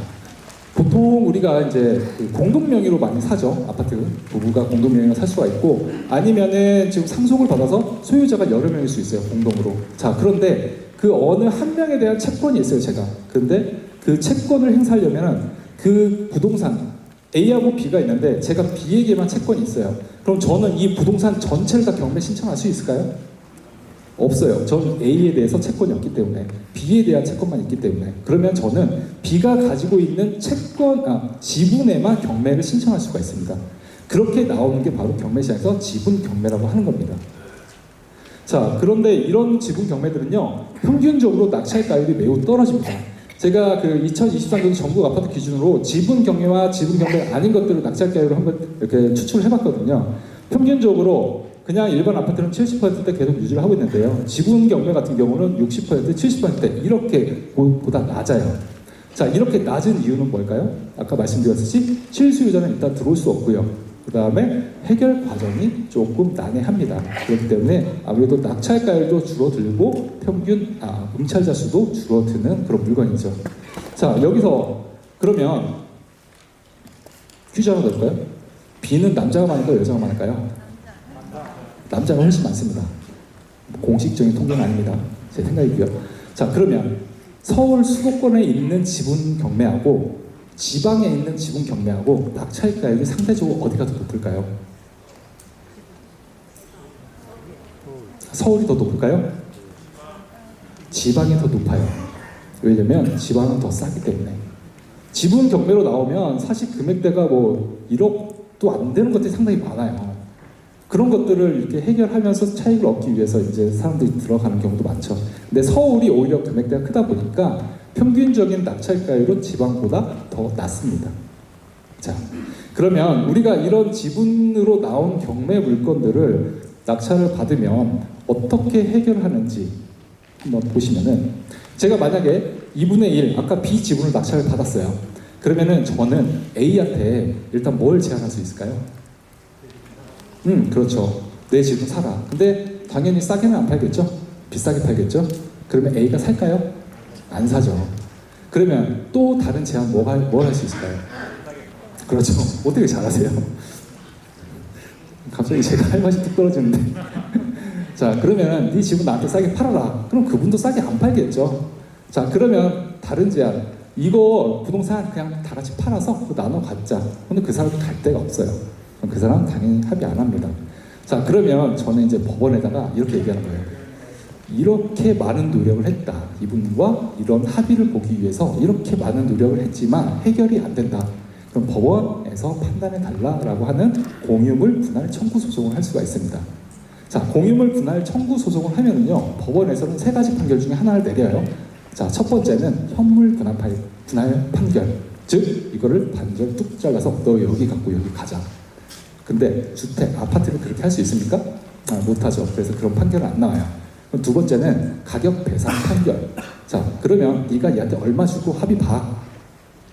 보통 우리가 이제 공동 명의로 많이 사죠. 아파트 부부가 공동 명의로 살 수가 있고, 아니면은 지금 상속을 받아서 소유자가 여러 명일 수 있어요, 공동으로. 자, 그런데 그 어느 한 명에 대한 채권이 있어요, 제가. 근데 그 채권을 행사하려면 그 부동산 A하고 B가 있는데 제가 B에게만 채권이 있어요. 그럼 저는 이 부동산 전체를 다 경매 신청할 수 있을까요? 없어요. 저는 A에 대해서 채권이 없기 때문에, B에 대한 채권만 있기 때문에. 그러면 저는 B가 가지고 있는 지분에만 경매를 신청할 수가 있습니다. 그렇게 나오는 게 바로 경매시장에서 지분 경매라고 하는 겁니다. 자, 그런데 이런 지분 경매들은요, 평균적으로 낙찰가율이 매우 떨어집니다. 제가 그 2023년 전국 아파트 기준으로 지분 경매와 지분 경매 아닌 것들을 낙찰가율을 한번 이렇게 추출을 해봤거든요. 평균적으로 그냥 일반 아파트는 70%대 계속 유지를 하고 있는데요. 지분 경매 같은 경우는 60%, 70%대 이렇게 보다 낮아요. 자, 이렇게 낮은 이유는 뭘까요? 아까 말씀드렸듯이 실수요자는 일단 들어올 수 없고요. 그 다음에 해결 과정이 조금 난해합니다. 그렇기 때문에 아무래도 낙찰가율도 줄어들고 평균 응찰자 수도 줄어드는 그런 물건이죠. 자, 여기서 그러면 퀴즈 하나 넣을까요? B는 남자가 많을까요? 여자가 많을까요? 남자가 훨씬 많습니다. 공식적인 통계는 아닙니다. 제 생각이고요. 자, 그러면 서울 수도권에 있는 지분 경매하고 지방에 있는 지분 경매하고 낙찰가율이 상대적으로 어디가 더 높을까요? 서울이 더 높을까요? 지방이 더 높아요. 왜냐면 지방은 더 싸기 때문에. 지분 경매로 나오면 사실 금액대가 뭐 1억도 안 되는 것들이 상당히 많아요. 그런 것들을 이렇게 해결하면서 차익을 얻기 위해서 이제 사람들이 들어가는 경우도 많죠. 근데 서울이 오히려 금액대가 크다 보니까 평균적인 낙찰가율은 지방보다 더 낮습니다. 자, 그러면 우리가 이런 지분으로 나온 경매 물건들을 낙찰을 받으면 어떻게 해결하는지 한번 보시면은, 제가 만약에 2분의 1, 아까 B 지분을 낙찰을 받았어요. 그러면은 저는 A한테 일단 뭘 제안할 수 있을까요? 그렇죠. 내 지분 사라. 근데 당연히 싸게는 안 팔겠죠? 비싸게 팔겠죠? 그러면 A가 살까요? 안 사죠. 그러면 또 다른 제안 뭘 할 수 있을까요? 그렇죠. 어떻게 잘하세요? 갑자기 제가 할 맛이 뚝 떨어지는데. 자, 그러면 네 지분 나한테 싸게 팔아라. 그럼 그분도 싸게 안 팔겠죠. 자, 그러면 다른 제안. 이거 부동산 그냥 다 같이 팔아서 나눠 갖자. 근데 그 사람이 갈 데가 없어요. 그럼 그 사람은 당연히 합의 안 합니다. 자, 그러면 저는 이제 법원에다가 이렇게 얘기하는 거예요. 이렇게 많은 노력을 했다. 이분과 이런 합의를 보기 위해서 이렇게 많은 노력을 했지만 해결이 안 된다. 그럼 법원에서 판단해 달라라고 하는 공유물 분할 청구 소송을 할 수가 있습니다. 자, 공유물 분할 청구 소송을 하면은요, 법원에서는 세 가지 판결 중에 하나를 내려요. 자, 첫 번째는 현물 분할 판결. 즉, 이거를 반절 뚝 잘라서 너 여기 갖고 여기 가자. 근데 주택, 아파트를 그렇게 할 수 있습니까? 못하죠. 그래서 그런 판결은 안 나와요. 두 번째는 가격 배상 판결. 자, 그러면 네가 얘한테 얼마 주고 합의 봐.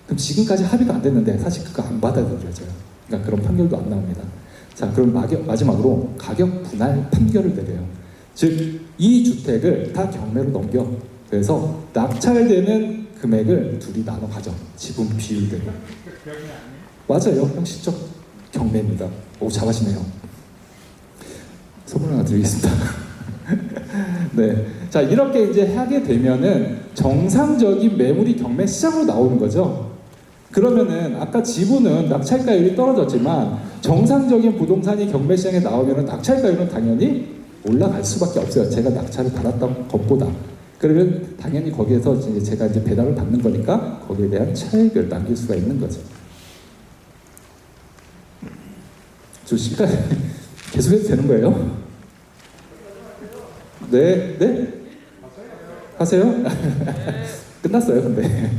그럼 지금까지 합의가 안 됐는데 사실 그거 안 받아들여져요. 그러니까 그런 판결도 안 나옵니다. 자, 그럼 마지막으로 가격 분할 판결을 내려요. 즉, 이 주택을 다 경매로 넘겨. 그래서 낙찰되는 금액을 둘이 나눠 가져. 지분 비율대로. 맞아요. 형식적 경매입니다. 오, 잘하시네요. 선물 하나 드리겠습니다. 네. 자, 이렇게 이제 하게 되면은 정상적인 매물이 경매 시장으로 나오는 거죠. 그러면은 아까 지분은 낙찰가율이 떨어졌지만 정상적인 부동산이 경매 시장에 나오면은 낙찰가율은 당연히 올라갈 수밖에 없어요. 제가 낙찰을 받았던 것보다. 그러면 당연히 거기에서 이제 제가 이제 배당을 받는 거니까 거기에 대한 차익을 남길 수가 있는 거죠. 저 시간 계속해도 되는 거예요? 네, 네? 하세요? 끝났어요, 근데.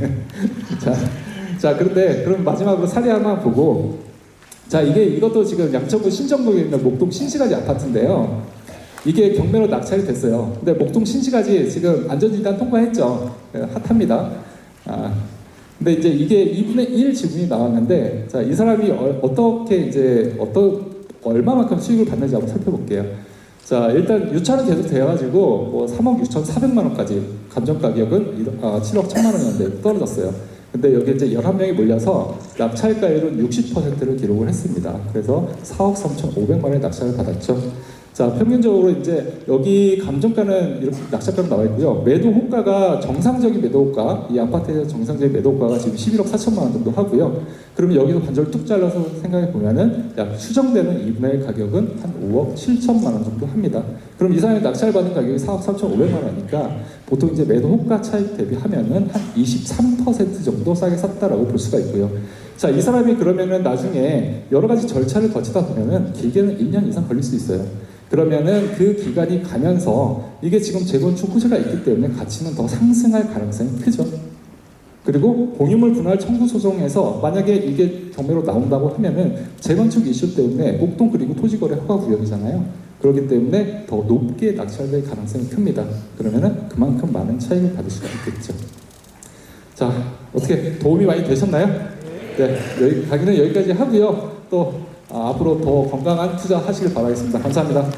자, 그런데 그럼 마지막으로 사례 하나 보고, 자, 이것도 지금 양천구 신정동에 있는 목동 신시가지 아파트인데요. 이게 경매로 낙찰이 됐어요. 근데 목동 신시가지 지금 안전진단 통과했죠. 핫합니다. 근데 이제 이게 2분의 1 지분이 나왔는데, 자, 이 사람이 어떻게 이제 얼마만큼 수익을 받는지 한번 살펴볼게요. 자, 일단 유찰은 계속 돼가지고 뭐 3억 6,400만 원까지, 감정 가격은 7억 1천만 원이었는데 떨어졌어요. 근데 여기 이제 11명이 몰려서 낙찰가율은 60%를 기록을 했습니다. 그래서 4억 3,500만 원의 낙찰을 받았죠. 자, 평균적으로 이제 여기 감정가는 이렇게 낙찰가로 나와 있고요. 매도 호가가 정상적인 매도 호가, 이 아파트에서 정상적인 매도 호가가 지금 11억 4천만 원 정도 하고요. 그러면 여기서 반절 뚝 잘라서 생각해 보면은 약 추정되는 2분의 1 가격은 한 5억 7천만 원 정도 합니다. 그럼 이 사람이 낙찰받은 가격이 4억 3,500만 원이니까 보통 이제 매도 호가 차익 대비하면은 한 23% 정도 싸게 샀다라고 볼 수가 있고요. 자, 이 사람이 그러면은 나중에 여러 가지 절차를 거치다 보면은 길게는 1년 이상 걸릴 수 있어요. 그러면은 그 기간이 가면서 이게 지금 재건축 호재가 있기 때문에 가치는 더 상승할 가능성이 크죠. 그리고 공유물 분할 청구 소송에서 만약에 이게 경매로 나온다고 하면은 재건축 이슈 때문에 목동 그리고 토지거래 허가 구역이잖아요. 그렇기 때문에 더 높게 낙찰될 가능성이 큽니다. 그러면은 그만큼 많은 차익을 받을 수가 있겠죠. 자, 어떻게 도움이 많이 되셨나요? 네, 강의는 여기까지 하고요. 또 앞으로 더 건강한 투자 하시길 바라겠습니다. 감사합니다.